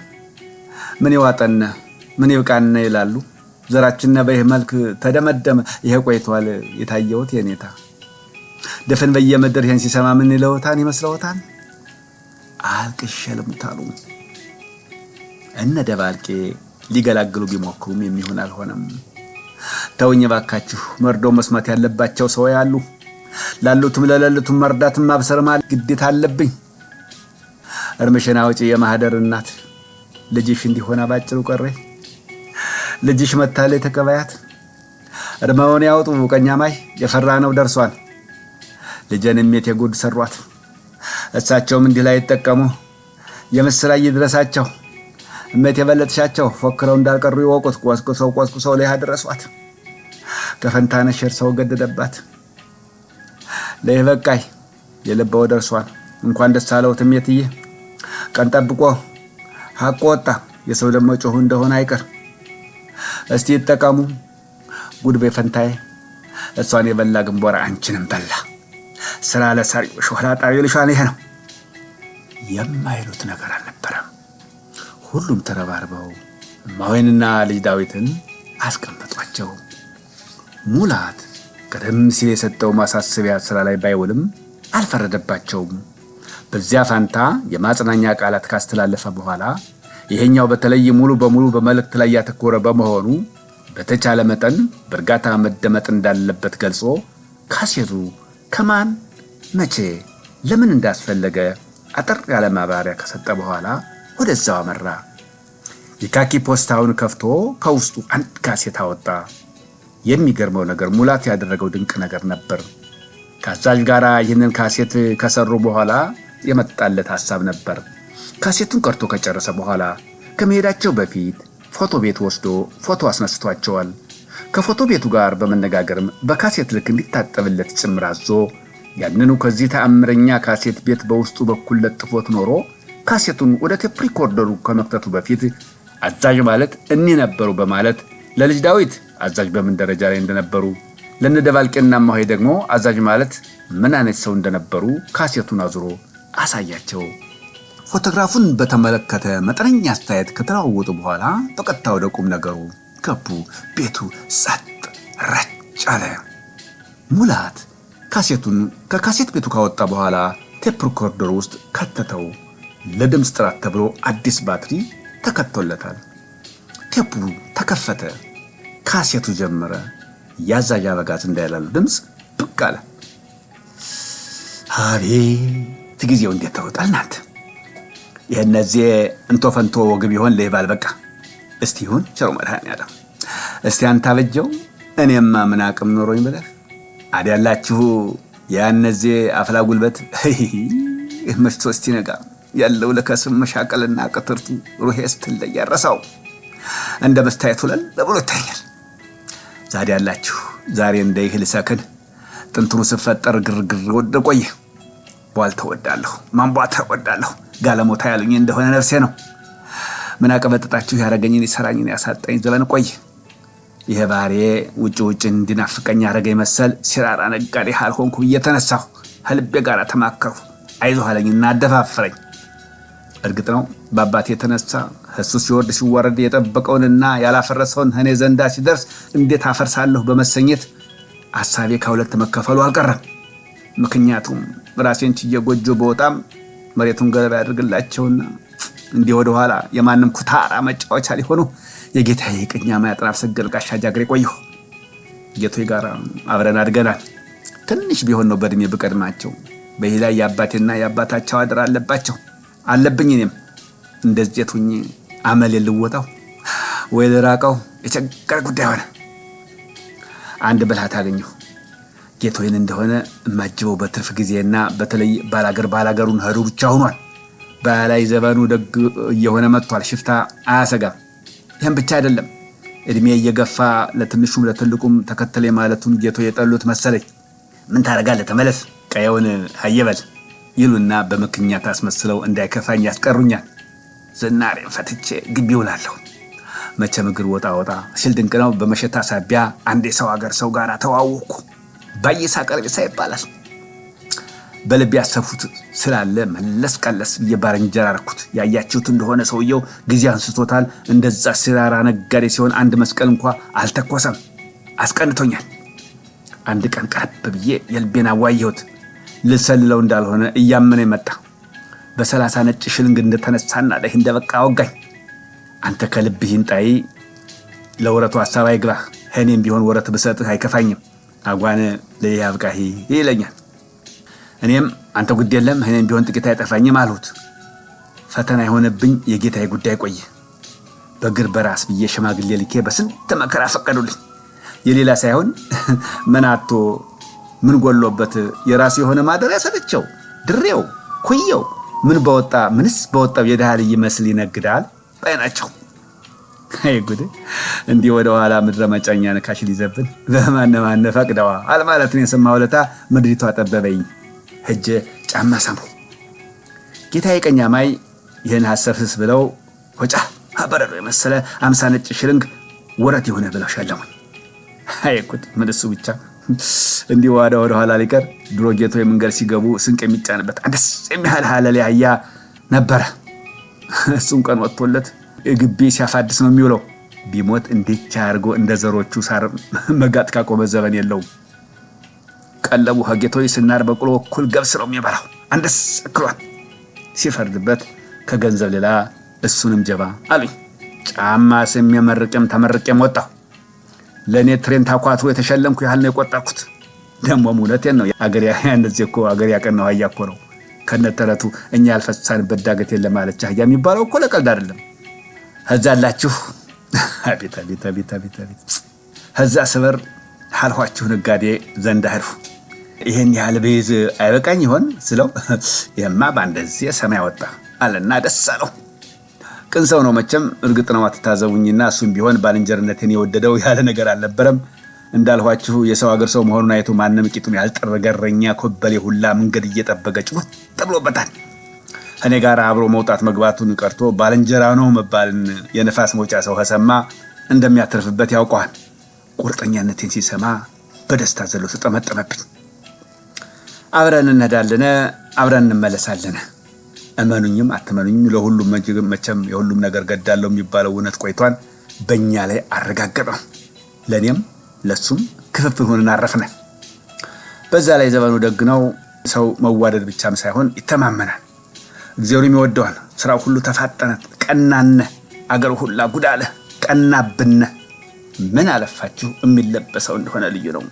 ምን ይዋጠነ ምን ይብቃነ ይላሉ። ዘራችንና በይህ መልክ ተደመደመ። ይሄ ቆይቷል የታየውት የኔታ ደፈን በየመድር ይሄን ሲሰማ ምን ይለውታን ይመስለውታል? አልቅሸልምታሉ። እነ ደባልቄ ሊገላግሉ ቢሞክሩም የሚሆን አልሆነም። ተውኝ ባካችሁ፣ መርዶ መስማት ያለባቸው ሰው ያሉ ላሉትም ለሌሉትም መርዳትም ማብሰርም ግዴታ አለብኝ። እርምሽና ወጪ የማህደር እናት ልጅሽ እንዲሆና ባጭሩ ቀረ። ልጅሽ መታለ ተቀባያት። እርማውን ያውጡ ቀኛማይ የፈራነው ደርሷል። ልጄንም የጉድ ሰሯት። እሳቸውም እንዲህ ላይ ይጠቀሙ። የምስራይ ይድረሳቸው። እመት የበለጥሻቸው ፎክረው እንዳልቀሩ ይወቁት። ቆስቁሰው ላይ አደረሷት። ከፈንታነሽ ሰው ገደደባት። ለይበቃይ የልበው ደርሷል። እንኳን ደስ አለው ትሜትዬ። ቀን ጠብቆ ሐቅ ወጣ። የሰው ደሞ ጮሁ እንደሆነ አይቀር። እስቲ ይጠቀሙ። ጉድ በፈንታዬ እሷን የበላ ግንቦራ አንቺንም በላ። ስራ ለሰሪው ሾህላ ጣሪው ልሻን ይሄ ነው የማይሉት ነገር አልነበረም። ሁሉም ተረባርበው ማወይንና ልጅ ዳዊትን አስቀምጧቸው። ሙላት ቀደም ሲል የሰጠው ማሳሰቢያ ስራ ላይ ባይውልም አልፈረደባቸውም። በዚያ ፋንታ የማጽናኛ ቃላት ካስተላለፈ በኋላ ይሄኛው በተለይ ሙሉ በሙሉ በመልእክት ላይ ያተኮረ በመሆኑ በተቻለ መጠን በእርጋታ መደመጥ እንዳለበት ገልጾ ካሴቱ ከማን መቼ ለምን እንዳስፈለገ አጠር ያለ ማብራሪያ ከሰጠ በኋላ ወደዛው አመራ። የካኪ ፖስታውን ከፍቶ ከውስጡ አንድ ካሴት አወጣ። የሚገርመው ነገር ሙላት ያደረገው ድንቅ ነገር ነበር። ከአዛዥ ጋር ይህንን ካሴት ከሰሩ በኋላ የመጣለት ሐሳብ ነበር። ካሴቱን ቀርቶ ከጨረሰ በኋላ ከመሄዳቸው በፊት ፎቶ ቤት ወስዶ ፎቶ አስነስቷቸዋል። ከፎቶ ቤቱ ጋር በመነጋገርም በካሴት ልክ እንዲታጠብለት ጭምር አዞ ያንኑ ከዚህ ተአምረኛ ካሴት ቤት በውስጡ በኩል ለጥፎት ኖሮ ካሴቱን ወደ ቴፕ ሪኮርደሩ ከመክተቱ በፊት አዛዥ ማለት እኒህ ነበሩ በማለት ለልጅ ዳዊት አዛዥ በምን ደረጃ ላይ እንደነበሩ፣ ለነደባልቄና ማሆይ ደግሞ አዛዥ ማለት ምን አይነት ሰው እንደነበሩ ካሴቱን አዙሮ አሳያቸው። ፎቶግራፉን በተመለከተ መጠነኛ አስተያየት ከተለዋወጡ በኋላ በቀጥታ ወደ ቁም ነገሩ ገቡ። ቤቱ ጸጥ ረጭ አለ። ሙላት ካሴቱን ከካሴት ቤቱ ካወጣ በኋላ ቴፕ ሪኮርደር ውስጥ ከተተው። ለድምፅ ጥራት ተብሎ አዲስ ባትሪ ተከቶለታል። ቴፑ ተከፈተ። ካሴቱ ጀመረ። ያዛዥ አበጋዝ እንዳይላሉ ድምፅ ብቅ አለ። አቤት ጊዜው እንዴት ተወጣል ናት። የነዚህ እንቶ ፈንቶ ወግብ ይሆን ለይባል በቃ እስቲ ይሁን ቸሮ መድኃኒዓለም እስቲ አንተ አበጀው እኔማ ምን አቅም ኖሮኝ ብለህ አዲያላችሁ ያነዚህ አፍላ ጉልበት መሽቶ እስቲ ነጋ ያለው ለከስም መሻቀልና ቅጥርቱ ሩሄ ስትለይ ያረሳው እንደ መስታየቱ ለብሎ ይታያል። ዛሬ ያላችሁ ዛሬ እንደ ይህል ሰከን ጥንቱን ስፈጠር ግርግር ወደ ቆየ ቧል ተወዳለሁ ማንቧታ ወዳለሁ ጋለሞታ ያሉኝ እንደሆነ ነፍሴ ነው። ምን አቀበጣጣችሁ ያረገኝን ይሰራኝን ያሳጣኝ ዘመን ቆየ። ይሄ ባሬ ውጭ እንድናፍቀኝ ያረገኝ መሰል ሲራራ ነጋዴ ሆንኩ እየተነሳሁ ህልቤ ጋር ተማከሩ። አይዞህ አለኝና አደፋፈረኝ። እርግጥ ነው በአባቴ የተነሳ እሱ ሲወርድ ሲወረድ የጠበቀውንና ያላፈረሰውን እኔ ዘንዳ ሲደርስ እንዴት አፈርሳለሁ በመሰኘት ሐሳቤ ከሁለት መከፈሉ አልቀረም። ምክንያቱም ራሴን ችዬ ጎጆ በወጣም መሬቱን ገለባ ያድርግላቸውና እንዲህ ወደ ኋላ የማንም ኩታራ መጫወቻ ሊሆኑ የጌታዬ ቅኛማ ያጥራፍ ሰገል ጋሻ ጃግሬ ቆየሁ። ጌቶይ ጋር አብረን አድገናል። ትንሽ ቢሆን ነው በእድሜ ብቀድማቸው በሂላ የአባቴና የአባታቸው አድር አለባቸው አለብኝ። እኔም እንደዚህ ቱኝ አመል ልወጣው ወይ ለራቀው የቸገረ ጉዳይ ሆነ። አንድ ብልሃት አገኘሁ። ጌቶዬን እንደሆነ ማጅበው በትርፍ ጊዜና በተለይ ባላገሩን ሄዱ ብቻ ሆኗል። ባላይ ዘመኑ ደግ እየሆነ መጥቷል። ሽፍታ አያሰጋም። ይህም ብቻ አይደለም፣ እድሜ እየገፋ ለትንሹም ለትልቁም ተከተለ ማለቱን ጌቶዬ የጠሉት መሰለኝ። ምን ታረጋለህ ተመለስ፣ ቀየውን አየበል ይሉና በምክንያት አስመስለው እንዳይከፋኝ ያስቀሩኛል። ዝናሬን ፈትቼ ግቢ ውላለሁ። መቼም እግር ወጣ ሲል ድንቅ ነው። በመሸታ ሳቢያ አንድ የሰው ሀገር ሰው ጋር ተዋወቅኩ። ባይሳ ቀርቤሳ ይባላል። በልብ ያሰፉት ስላለ መለስ ቀለስ ብዬ ባልንጀራ አደረኩት። ያያችሁት እንደሆነ ሰውየው ጊዜ አንስቶታል። እንደዛ ሲራራ ነጋዴ ሲሆን አንድ መስቀል እንኳ አልተኮሰም። አስቀንቶኛል። አንድ ቀን ቀረብ ብዬ የልቤን አዋየሁት። ልሰልለው እንዳልሆነ እያመነ መጣ። በ30 ነጭ ሽልንግ እንደተነሳና ለህ እንደበቃ አወጋኝ። አንተ ከልብህ ይንጣይ፣ ለወረቱ ሐሳብ አይግባ። እኔም ቢሆን ወረት ብሰጥህ አይከፋኝም። አጓን ለያብቃህ ይለኛል። እኔም አንተ ጉድ የለም እኔም ቢሆን ጥቂት አይጠፋኝም አልሁት። ፈተና የሆነብኝ የጌታዬ ጉዳይ ቆየ። በግር በራስ ብዬ ሽማግሌ ልኬ በስንት መከራ ፈቀዱልኝ። የሌላ ሳይሆን መናቶ ምን ጎሎበት የራሱ የሆነ ማደሪያ ሰጥቼው ድሬው ኩየው ምንስ በወጣው የድሃ ልጅ ይመስል ይነግዳል ባይናቸው። አይ ጉድ! እንዲህ ወደ ኋላ ምድረ መጫኛ ነካሽ ሊዘብን በማነማነ ፈቅደዋ አልማለት ነው። የሰማው ለታ ምድሪቷ ጠበበኝ። ሄጄ ጫማ ሰምሁ። ጌታዬ ቀኛማይ ይህን ሐሰፍስ ብለው ወጫ አበረዶ የመሰለ 50 ነጭ ሽልንግ ወረት የሆነ ብለው ሸለሙኝ። አይ ጉድ! ምን እሱ ብቻ እንዲህ ወደ ኋላ ሊቀር ድሮ ጌታዬ መንገድ ሲገቡ ስንቅ የሚጫንበት አንደስ የሚያህል ሐለል ያያ ነበረ። እሱም ቀን ወጥቶለት ግቢ ሲያፋድስ ነው የሚውለው። ቢሞት እንዴት አድርጎ እንደ ዘሮቹ ሳር መጋጥ ካቆመ ዘመን የለውም። ቀለቡ ጌታዬ ስናር በቅሎ እኩል ገብስ ነው የሚበላው። አንደስ እክሏል። ሲፈርድበት ከገንዘብ ሌላ እሱንም ጀባ አሉኝ። ጫማ ስም ተመርቄም ወጣሁ። ለእኔ ትሬን ታኳትሮ የተሸለምኩ ያህል ነው የቆጠርኩት። ደግሞም እውነቴን ነው። አገር ያነዚህ እኮ አገር ያቀናው አህያ እኮ ነው። ከነተረቱ እኛ ያልፈሳንበት ዳገት የለም አለች አህያ የሚባለው እኮ ለቀልድ አይደለም። ህዛላችሁ አቤት ህዛ ስበር ሐልኋችሁ ነጋዴ ዘንድ አህርፉ። ይሄን ያህል ቤዝ አይበቃኝ ይሆን ስለው የማ ባንደዚህ ሰማይ ወጣ አለና ደስ አለው። ቅን ሰው ነው መቼም። እርግጥ ነው አትታዘቡኝና እሱም ቢሆን ባልንጀርነቴን የወደደው ያለ ነገር አልነበረም። እንዳልኋችሁ የሰው ሀገር ሰው መሆኑን አይቶ ማንም ቂጡን ያልጠረገረኛ ኮበሌ ሁላ መንገድ እየጠበቀ ጭውት ተብሎበታል። እኔ ጋር አብሮ መውጣት መግባቱን ቀርቶ ባልንጀራ ነው መባልን የነፋስ መውጫ ሰው ከሰማ እንደሚያተርፍበት ያውቀዋል። ቁርጠኛነቴን ሲሰማ በደስታ ዘሎ ተጠመጠመብኝ። አብረን እንሄዳለን፣ አብረን እንመለሳለን። እመኑኝም አትመኑኝም ለሁሉም መቼም የሁሉም ነገር ገዳለው የሚባለው እውነት ቆይቷን በእኛ ላይ አረጋገጠው። ለእኔም ለሱም ክፍፍል ሆነን አረፍነ። በዛ ላይ ዘመኑ ደግ ነው። ሰው መዋደድ ብቻም ሳይሆን ይተማመናል። እግዚአብሔርም ይወደዋል። ስራው ሁሉ ተፋጠነ፣ ቀናነ። አገሩ ሁላ ጉዳለ፣ ቀናብነ። ምን አለፋችሁ የሚለበሰው እንደሆነ ልዩ ነው።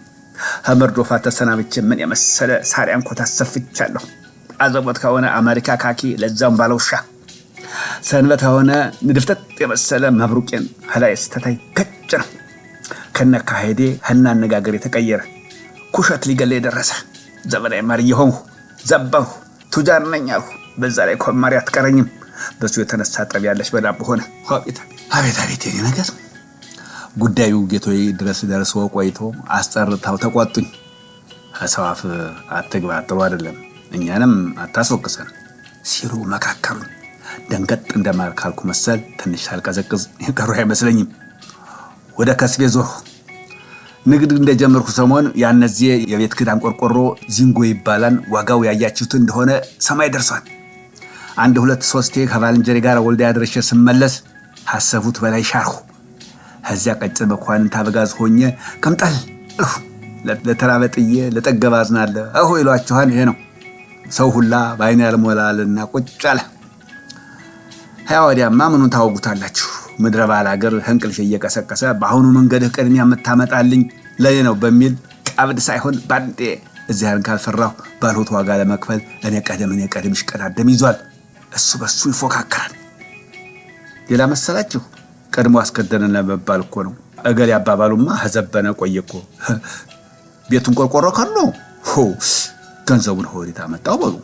ሀመርዶፋ ተሰናብቼ ምን የመሰለ ሳሪያን ኮት አሰፍቻለሁ። አዘቦት ከሆነ አሜሪካ ካኪ ለዛም ባለውሻ፣ ሰንበት ከሆነ ንድፍተት የመሰለ መብሩቄን ሀላይ ስተታይ ገጭ ነው። ከነካሄዴ አነጋገር የተቀየረ ኩሸት ሊገለ የደረሰ ዘመናዊ ማር የሆንሁ ዘባሁ ቱጃር ነኝ አልሁ። በዛ ላይ ኮማሪ አትቀረኝም። በሱ የተነሳ ጠብ ያለሽ በዳቦ ሆነ። አቤት የኔ ነገር። ጉዳዩ ጌታዬ ድረስ ደርሶ ቆይቶ አስጠርታው ተቋጡኝ። ሰው አፍ አትግባ፣ ጥሩ አይደለም፣ እኛንም አታስወቅሰን ሲሉ መካከሩኝ። ደንገጥ እንደማልካልኩ መሰል ትንሽ ሳልቀዘቅዝ የቀሩ አይመስለኝም። ወደ ከስቤ ዞርሁ። ንግድ እንደጀመርኩ ሰሞን ያነዚህ የቤት ክዳን ቆርቆሮ ዚንጎ ይባላል። ዋጋው ያያችሁት እንደሆነ ሰማይ ደርሷል። 1 2 3 ከባልንጀሬ ጋር ወልዳ ያድርሼ ስመለስ ሐሰቡት በላይ ሻርሁ። ከዚያ ቀጭን መኳንንት አበጋዝ ሆኜ ከምጣል ለተራበጥዬ ለጠገብ አዝናለሁ አሁ ይሏችኋል። ይሄ ነው ሰው ሁላ በአይን ያልሞላልና ቁጭ አለ። ወዲያማ ምኑን ታወጉታላችሁ? ምድረ ባል ሀገር እንቅልፍ እየቀሰቀሰ በአሁኑ መንገድህ ቅድሚያ የምታመጣልኝ ለኔ ነው በሚል ቀብድ ሳይሆን ባንዴ እዚያን ካልፈራሁ ባልሁት ዋጋ ለመክፈል እኔ ቀደም ይሽቀዳደም ይዟል። እሱ በሱ ይፎካከራል። ሌላ መሰላችሁ? ቀድሞ አስከደነን ለመባል እኮ ነው። እገሌ አባባሉማ ሀዘበነ ቆየኮ ቤቱን ቆርቆሮ ካሉ ገንዘቡን ሆሪታ መጣው በሉ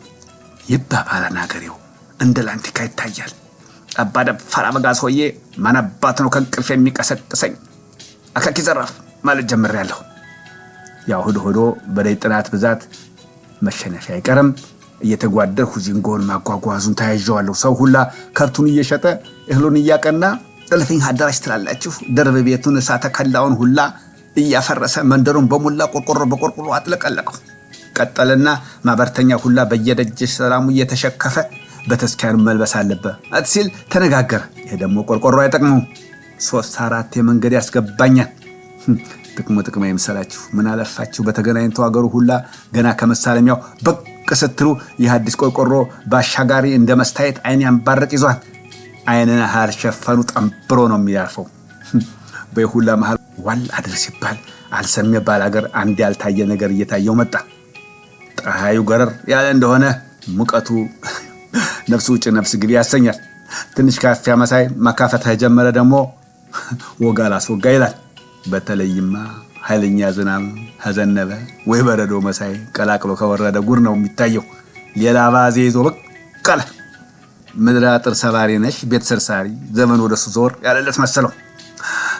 ይባባላል አገሬው። እንደ ላንቲካ ይታያል። አባደ ፈራ በጋዝ ሆዬ ማን አባት ነው ከእንቅልፍ የሚቀሰቅሰኝ አካኪ ዘራፍ ማለት ጀምሬያለሁ። ያው ሆዶ በላይ ጥናት ብዛት መሸነፊያ አይቀርም። እየተጓደርኩ ዚንጎን ማጓጓዙን ታያዣዋለሁ። ሰው ሁላ ከብቱን እየሸጠ እህሉን እያቀና ጥልፍኝ አዳራሽ ትላላችሁ። ደርብ ቤቱን እሳተ ከላውን ሁላ እያፈረሰ መንደሩን በሙላ ቆርቆሮ በቆርቆሮ አጥለቀለቀው። ቀጠልና ማበርተኛ ሁላ በየደጅ ሰላሙ እየተሸከፈ በተስካኑ መልበስ አለበት ሲል ተነጋገረ። ይሄ ደግሞ ቆርቆሮ አይጠቅመው 3-4 የመንገድ ያስገባኛል። ጥቅሙ የምሰላችሁ ምን አለፋችሁ በተገናኝተው አገሩ ሁላ ገና ከመሳለሚያው በቅ ስትሉ የሐዲስ ቆርቆሮ ባሻጋሪ እንደ መስታየት አይን ያንባረቅ ይዟል። አይንን አልሸፈኑ ጠምብሮ ነው የሚያርፈው። በሁላ መሃል ዋል አድርስ ይባል አልሰሜ ባላገር አንድ ያልታየ ነገር እየታየው መጣ። ፀሐዩ ገረር ያለ እንደሆነ ሙቀቱ ነፍስ ውጭ ነፍስ ግቢ ያሰኛል። ትንሽ ካፊያ መሳይ ማካፈት ተጀመረ። ደግሞ ወጋ ላስወጋ ይላል። በተለይማ ኃይለኛ ዝናብ ሀዘነበ ወይ በረዶ መሳይ ቀላቅሎ ከወረደ ጉር ነው የሚታየው። ሌላ ባዜ ይዞ በቀለ። ምድረ አጥር ሰባሪ ነሽ ቤት ሰርሳሪ ዘመን ወደሱ ዞር ያለለት መሰለው።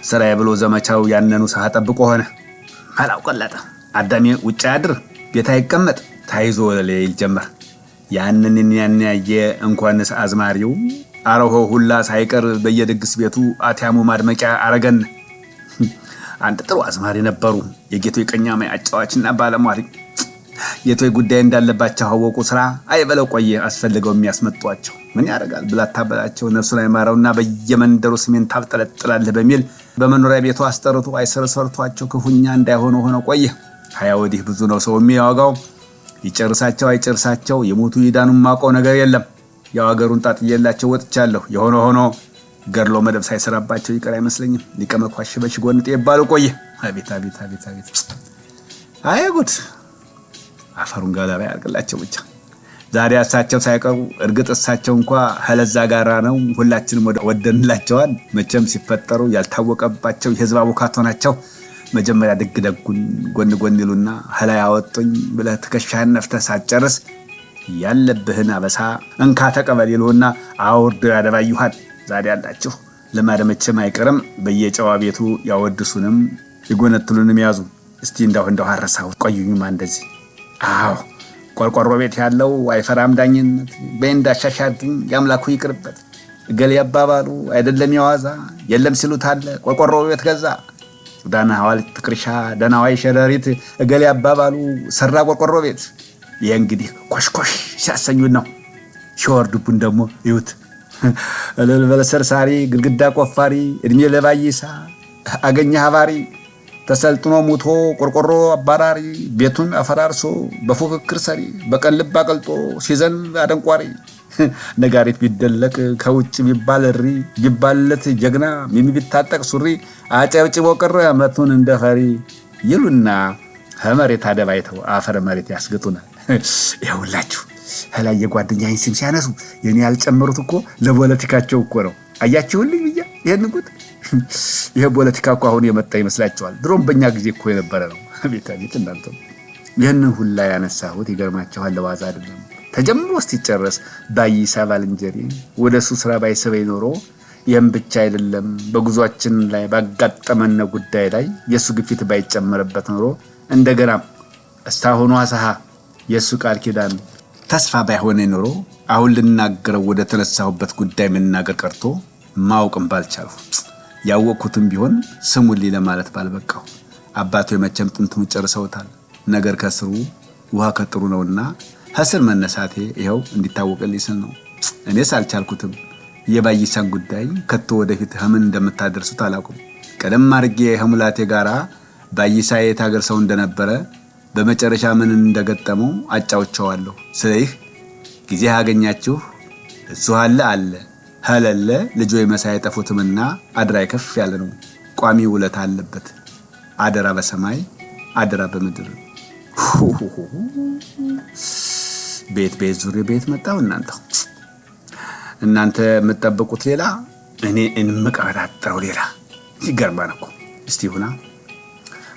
ስራዬ ብሎ ዘመቻው ያነኑ ሰዓት ጠብቆ ሆነ። መላው ቀለጠ። አዳሜ ውጭ ያድር ቤት አይቀመጥ ታይዞ ለሌል ጀመር። ያንን ያየ እንኳንስ አዝማሪው አረሆ ሁላ ሳይቀር በየድግስ ቤቱ አቲያሙ ማድመቂያ አረገን። አንድ ጥሩ አዝማሪ ነበሩ። የጌቶይ ቀኛማ አጫዋችና ባለሟል የቶይ ጉዳይ እንዳለባቸው አወቁ። ስራ አይበለው ቆየ አስፈልገው የሚያስመጧቸው ምን ያደርጋል ብላታ በላቸው። ነፍሱ ላይ ማራውና በየመንደሩ ስሜን ታብጠለጥላለህ በሚል በመኖሪያ ቤቱ አስጠርቶ አይሰርሰርቷቸው ክፉኛ እንዳይሆኑ ሆነ ቆየ። ሀያ ወዲህ ብዙ ነው ሰው የሚያወጋው። ይጨርሳቸው አይጨርሳቸው የሞቱ ይዳኑን ማቆ ነገር የለም። ያው አገሩን ጣጥየላቸው ወጥቻለሁ። የሆነ ሆኖ ገርሎ መደብ ሳይሰራባቸው ይቀር አይመስለኝም። ሊቀመኳሽ በሽጎንጤ ይባሉ ቆየ። አቤት አቤት አቤት አቤት አይ ጉድ! አፈሩን ጋላባ ያርግላቸው ብቻ። ዛሬ እሳቸው ሳይቀሩ እርግጥ እሳቸው እንኳን ሀለዛ ጋራ ነው ሁላችንም ወደንላቸዋል። መቼም ሲፈጠሩ ያልታወቀባቸው የህዝብ አቡካቶ ናቸው። መጀመሪያ ደግደጉን ጎን ይሉና ሀላይ አወጡኝ ብለህ ትከሻህን ነፍተህ ሳትጨርስ ያለብህን አበሳ እንካ ተቀበል ይሉና አውርደው ያደባዩሃል። ዛሬ ያላችሁ ለማደመቸም አይቀርም። በየጨዋ ቤቱ ያወድሱንም ይጎነትሉንም ያዙ። እስቲ እንደው አረሳው ቆዩኝማ እንደዚህ። አዎ ቆርቆሮ ቤት ያለው አይፈራም ዳኝነት በእንዳሻሻድኝ ያምላኩ ይቅርበት። እገሌ ያባባሉ አይደለም ያዋዛ የለም ሲሉት አለ ቆርቆሮ ቤት ገዛ። ዳና ሐዋልት ትክርሻ ዳናዋይ ሸረሪት እገሌ ያባባሉ ሰራ ቆርቆሮ ቤት። ይሄ እንግዲህ ኮሽኮሽ ሲያሰኙን ነው። ሸወርዱብን ደግሞ ይውት እልል ሰርሳሪ ግድግዳ ቆፋሪ እድሜ ለባይሳ አገኘ ሀባሪ ተሰልጥኖ ሙቶ ቆርቆሮ አባራሪ ቤቱን አፈራርሶ በፉክክር ሰሪ በቀልብ አቀልጦ ሲዘን አደንቋሪ ነጋሪት ቢደለቅ ከውጭ ቢባል እሪ ቢባልለት ጀግና የሚቢታጠቅ ሱሪ አጨብጭቦ ቀረ መቱን እንደፈሪ ይሉና ከመሬት አደባይተው አፈር መሬት ያስግጡናል። ይኸውላችሁ ሀላይ የጓደኛዬን ስም ሲያነሱ የኔ ያልጨመሩት እኮ ለፖለቲካቸው እኮ ነው። አያችሁልኝ ብያ ይሄን ጉድ። ይሄ ፖለቲካ እኮ አሁን የመጣ ይመስላችኋል? ድሮም በእኛ ጊዜ እኮ የነበረ ነው። ቤት እናንተ ይህንን ሁላ ያነሳሁት ይገርማችኋል፣ ለዋዛ አይደለም። ተጀምሮ እስኪጨረስ ባይሳ ባልንጀሪ ወደሱ ስራ ባይሰበይ ኖሮ ይህም ብቻ አይደለም በጉዟችን ላይ ባጋጠመን ጉዳይ ላይ የሱ ግፊት ባይጨመርበት ኖሮ እንደገና እስካሁኑ አሳሃ የሱ ቃል ኪዳን ተስፋ ባይሆነ ኖሮ አሁን ልናገረው ወደ ተነሳሁበት ጉዳይ መናገር ቀርቶ ማውቅም ባልቻልሁ። ያወቅኩትም ቢሆን ስሙልኝ ለማለት ባልበቃሁ። አባቱ የመቸም ጥንቱን ጨርሰውታል። ነገር ከስሩ ውሃ ከጥሩ ነውና ሐሰን መነሳቴ ይኸው እንዲታወቅልኝ ስል ነው። እኔስ አልቻልኩትም። የባይሳን ጉዳይ ከቶ ወደፊት ምን እንደምታደርሱት አላውቅም። ቀደም አድርጌ ከሙላቴ ጋራ ባይሳ የት ሀገር ሰው እንደነበረ በመጨረሻ ምን እንደገጠመው አጫውቻለሁ። ስለዚህ ጊዜ ያገኛችሁ እሱ አለ ሀለለ ልጆ የመሳይ ጠፉትምና አድራ ከፍ ያለ ነው። ቋሚ ውለታ አለበት። አደራ በሰማይ አደራ በምድር። ቤት ዙሪ ቤት መጣው። እናንተ የምትጠብቁት ሌላ እኔ እንመቀበጣጠረው ሌላ ይገርማል እኮ። እስቲ ሁና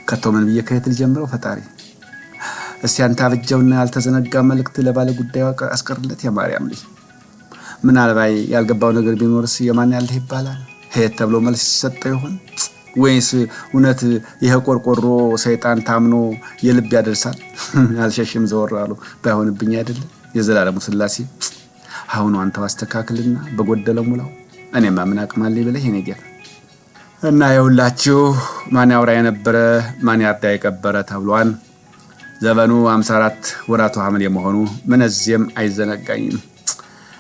ከቶ ምን ብዬ ከየት ልጀምረው? ፈጣሪ እስቲ አንተ አብጀውና ያልተዘነጋ መልእክት ለባለ ጉዳዩ አስቀርለት። የማርያም ልጅ ምናልባት ያልገባው ነገር ቢኖርስ የማን ያለህ ይባላል? ሄት ተብሎ መልስ ሲሰጠው ይሆን ወይስ እውነት ይሄ ቆርቆሮ ሰይጣን ታምኖ የልብ ያደርሳል? አልሸሽም ዘወር አሉ ባይሆንብኝ አይደለ የዘላለሙ ስላሴ። አሁን አንተው አስተካክልና በጎደለው ሙላው። እኔማ ምን አቅማለኝ ብለህ የኔ ጌታ። እና የሁላችሁ ማን ያውራ የነበረ ማን ያርዳ የቀበረ ተብሏል። ዘመኑ 54 ወራቱ ሐምሌ የመሆኑ ምንዚህም አይዘነጋኝም።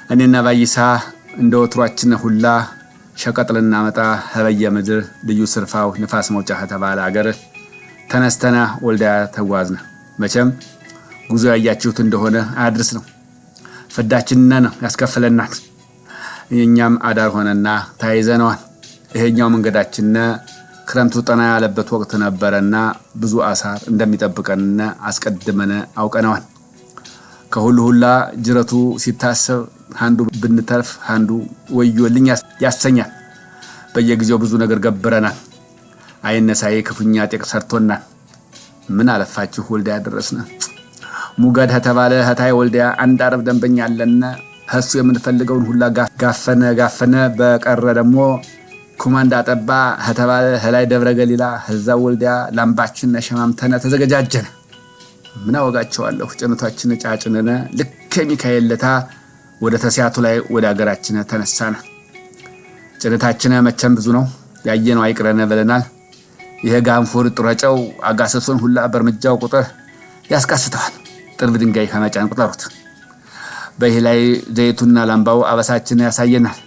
እኔና ባይሳ እንደ ወትሯችን ሁላ ሸቀጥ ልናመጣ ህበየ ምድር ልዩ ስርፋው ንፋስ መውጫ ከተባለ አገር ተነስተና ወልዲያ ተጓዝነ። መቼም ጉዞ ያያችሁት እንደሆነ አያድርስ ነው። ፍዳችንና ነው ያስከፍለናል። እኛም አዳር ሆነና ተያይዘነዋል። ይሄኛው መንገዳችን ክረምቱ ጠና ያለበት ወቅት ነበረና ብዙ አሳር እንደሚጠብቀንና አስቀድመን አውቀነዋል። ከሁሉ ሁላ ጅረቱ ሲታሰብ አንዱ ብንተርፍ አንዱ ወዮልኝ ያሰኛል። በየጊዜው ብዙ ነገር ገብረናል። አይነሳዬ ክፉኛ ጤቅ ሰርቶናል። ምን አለፋችሁ ወልዲያ ደረስነ። ሙጋድ ከተባለ ህታይ ወልዲያ አንድ አረብ ደንበኛ አለና እሱ የምንፈልገውን ሁላ ጋፈነ። በቀረ ደግሞ ኮማንዳ ጠባ ከተባለ ህላይ ደብረ ገሊላ ህዛ ወልዲያ ላምባችን ሸማምተነ ተዘገጃጀነ። ምን አወጋቸዋለሁ። ጭነታችን ጫጭነነ ልክ ሚካኤል ለታ ወደ ተሲያቱ ላይ ወደ ሀገራችን ተነሳነ። ጭነታችን መቸም ብዙ ነው ያየነው አይቅረነ ብለናል። ይሄ ጋንፎር ጥረጨው አጋሰሶን ሁላ በርምጃው ቁጥር ያስቃስተዋል። ጥርብ ድንጋይ ከመጫን ቁጠሩት። በዚህ ላይ ዘይቱና ላምባው አበሳችን ያሳየናል።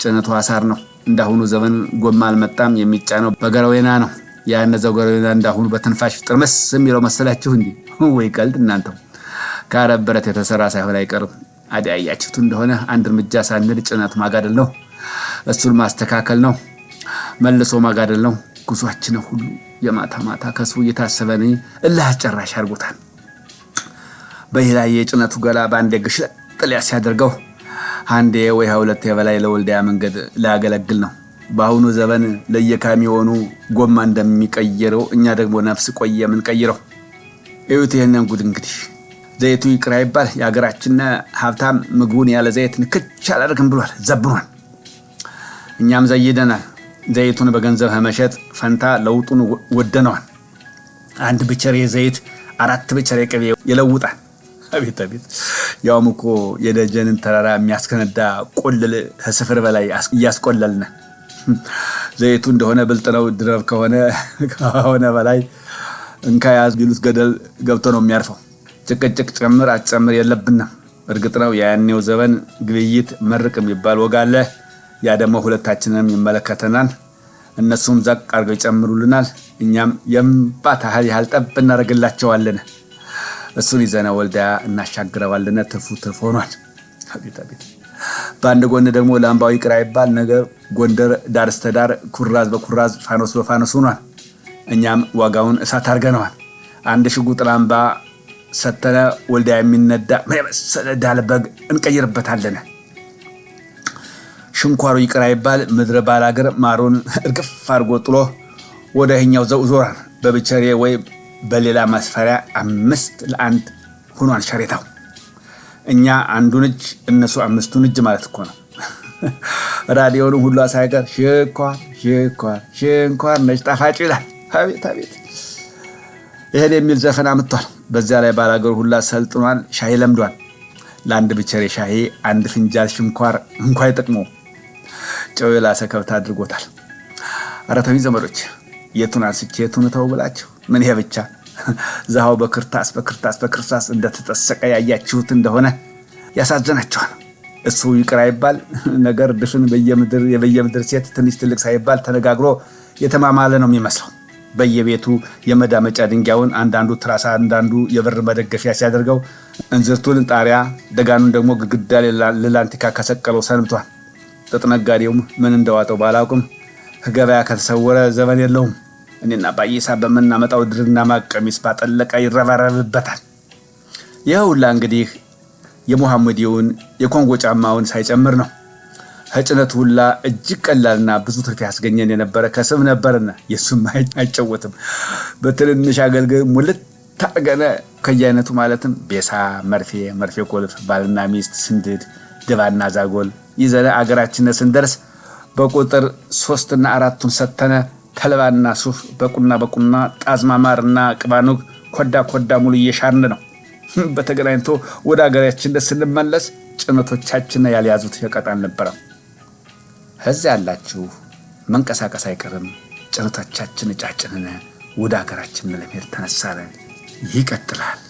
ጭነቱ አሳር ነው። እንዳሁኑ ዘመን ጎማ አልመጣም። የሚጫነው በገረዌና ነው። ያነዘው ገረዌና እንዳሁኑ በትንፋሽ ጥርምስ የሚለው መሰላችሁ እንዴ? ወይ ቀልድ እናንተው። ከአረብ ብረት የተሰራ ሳይሆን አይቀርም። አዲያያችሁት እንደሆነ አንድ እርምጃ ሳንል ጭነቱ ማጋደል ነው። እሱን ማስተካከል ነው። መልሶ ማጋደል ነው። ጉዟችን ሁሉ የማታ ማታ ከሱ እየታሰበን እላህ ጨራሽ አርጎታል። በሌላ የጭነቱ ገላ ባንዴ ግሽጥል ያሲያደርገው አንዴ ወይ ሁለት የበላይ ለወልዲያ መንገድ ላያገለግል ነው። በአሁኑ ዘመን ለየካሚዮኑ ጎማ እንደሚቀየረው እኛ ደግሞ ነፍስ ቆየ ምን ቀይረው። እዩት ይሄንን ጉድ እንግዲህ። ዘይቱ ይቅራ ይባል ያገራችን ሀብታም ምግቡን ያለ ዘይት ንክች አላደርግም ብሏል፣ ዘብኗል። እኛም ዘይደናል። ዘይቱን በገንዘብ መሸጥ ፈንታ ለውጡን ወደነዋል። አንድ ብቸሬ ዘይት 4 ብቸሬ ቅቤ ይለውጣል። አቤት አቤት! ያውም እኮ የደጀንን ተራራ የሚያስከነዳ ቆልል ከስፍር በላይ እያስቆለልነ። ዘይቱ እንደሆነ ብልጥ ነው። ድረብ ከሆነ በላይ እንካያዝ ቢሉት ገደል ገብቶ ነው የሚያርፈው። ጭቅጭቅ ጨምር አትጨምር የለብንም። እርግጥ ነው ያኔው ዘመን ግብይት መርቅ የሚባል ወግ አለ። ያ ደግሞ ሁለታችንንም ይመለከተናል። እነሱም ዘቅ አድርገው ይጨምሩልናል። እኛም የምባት ያህል ጠብ እናደርግላቸዋለን። እሱን ይዘና ወልዲያ እናሻግረዋለን። ትርፍ ሆኗል። አቤት አቤት! በአንድ ጎን ደግሞ ላምባው ይቅራ ይባል ነገር ጎንደር ዳር እስከ ዳር ኩራዝ በኩራዝ ፋኖስ በፋኖስ ሆኗል። እኛም ዋጋውን እሳት አድርገነዋል። አንድ ሽጉጥ ላምባ ሰተነ ወልዲያ የሚነዳ መሰለ ዳልበግ እንቀይርበታለን። ሽንኳሩ ይቅራ ይባል ምድረ ባላገር ማሩን እርግፍ አድርጎ ጥሎ ወደ ህኛው ዘውዞራል። በብቸሬ ወይ በሌላ ማስፈሪያ 5-1 ሆኗል ሸሬታው። እኛ አንዱን እጅ እነሱ 5ቱን እጅ ማለት እኮ ነው። ራዲዮኑ ሁሉ ሳይቀር ሽንኳር ነጭ ጣፋጭ ይላል። አቤት አቤት! ይሄን የሚል ዘፈን አምጥቷል። በዚያ ላይ ባላገሩ ሁላ ሰልጥኗል። ሻይ ለምዷል። ለአንድ ብቸሬ ሻይ 1 ፍንጃል ሽንኳር እንኳን ይጠቅመው ጨው የላሰ ከብት አድርጎታል። ኧረ ተውኝ ዘመዶች፣ የቱን አንስቼ የቱን ተው ብላችሁ ምን ይሄ ብቻ ዛው በክርታስ እንደተጠሰቀ ያያችሁት እንደሆነ ያሳዘናችኋል። እሱ ይቅራ ይባል ነገር ድፍን በየምድር ሴት ትንሽ ትልቅ ሳይባል ተነጋግሮ የተማማለ ነው የሚመስለው። በየቤቱ የመዳመጫ ድንጋዩን አንዳንዱ ትራሳ አንዳንዱ የበር መደገፊያ ሲያደርገው እንዝርቱን ጣሪያ ደጋኑን ደግሞ ግድግዳ ለላንቲካ ከሰቀለው ሰንብቷል። ተጥነጋዴውም ምን እንደዋጠው ባላውቅም ገበያ ከተሰወረ ዘመን የለውም። እኔና ባይሳ በመናመጣው ድርና ማቀሚስ ባጠለቀ ይረባረብበታል። ይኸውላ እንግዲህ የሙሐመዲውን የኮንጎ ጫማውን ሳይጨምር ነው። ከጭነቱ ሁላ እጅግ ቀላልና ብዙ ትርፍ ያስገኘን የነበረ ከስብ ነበርና የሱም አይጨወትም። በትንንሽ አገልግል ሙልት ታገነ ከየአይነቱ ማለትም ቤሳ፣ መርፌ ኮልፍ፣ ባልና ሚስት፣ ስንድድ፣ ድባና ዛጎል ይዘነ አገራችን ስንደርስ በቁጥር 3 እና 4ቱን ሰተነ ተልባና ሱፍ በቁና ጣዝማ ማርና ቅባኑግ ኮዳ ሙሉ እየሻርን ነው። በተገናኝቶ ወደ አገራችን ስንመለስ ጭነቶቻችን ያልያዙት ሸቀጥ አልነበረም። እዚያ ያላችሁ መንቀሳቀስ አይቀርም። ጭነቶቻችን ጫጭነን ወደ አገራችን ለመሄድ ተነሳን። ይቀጥላል።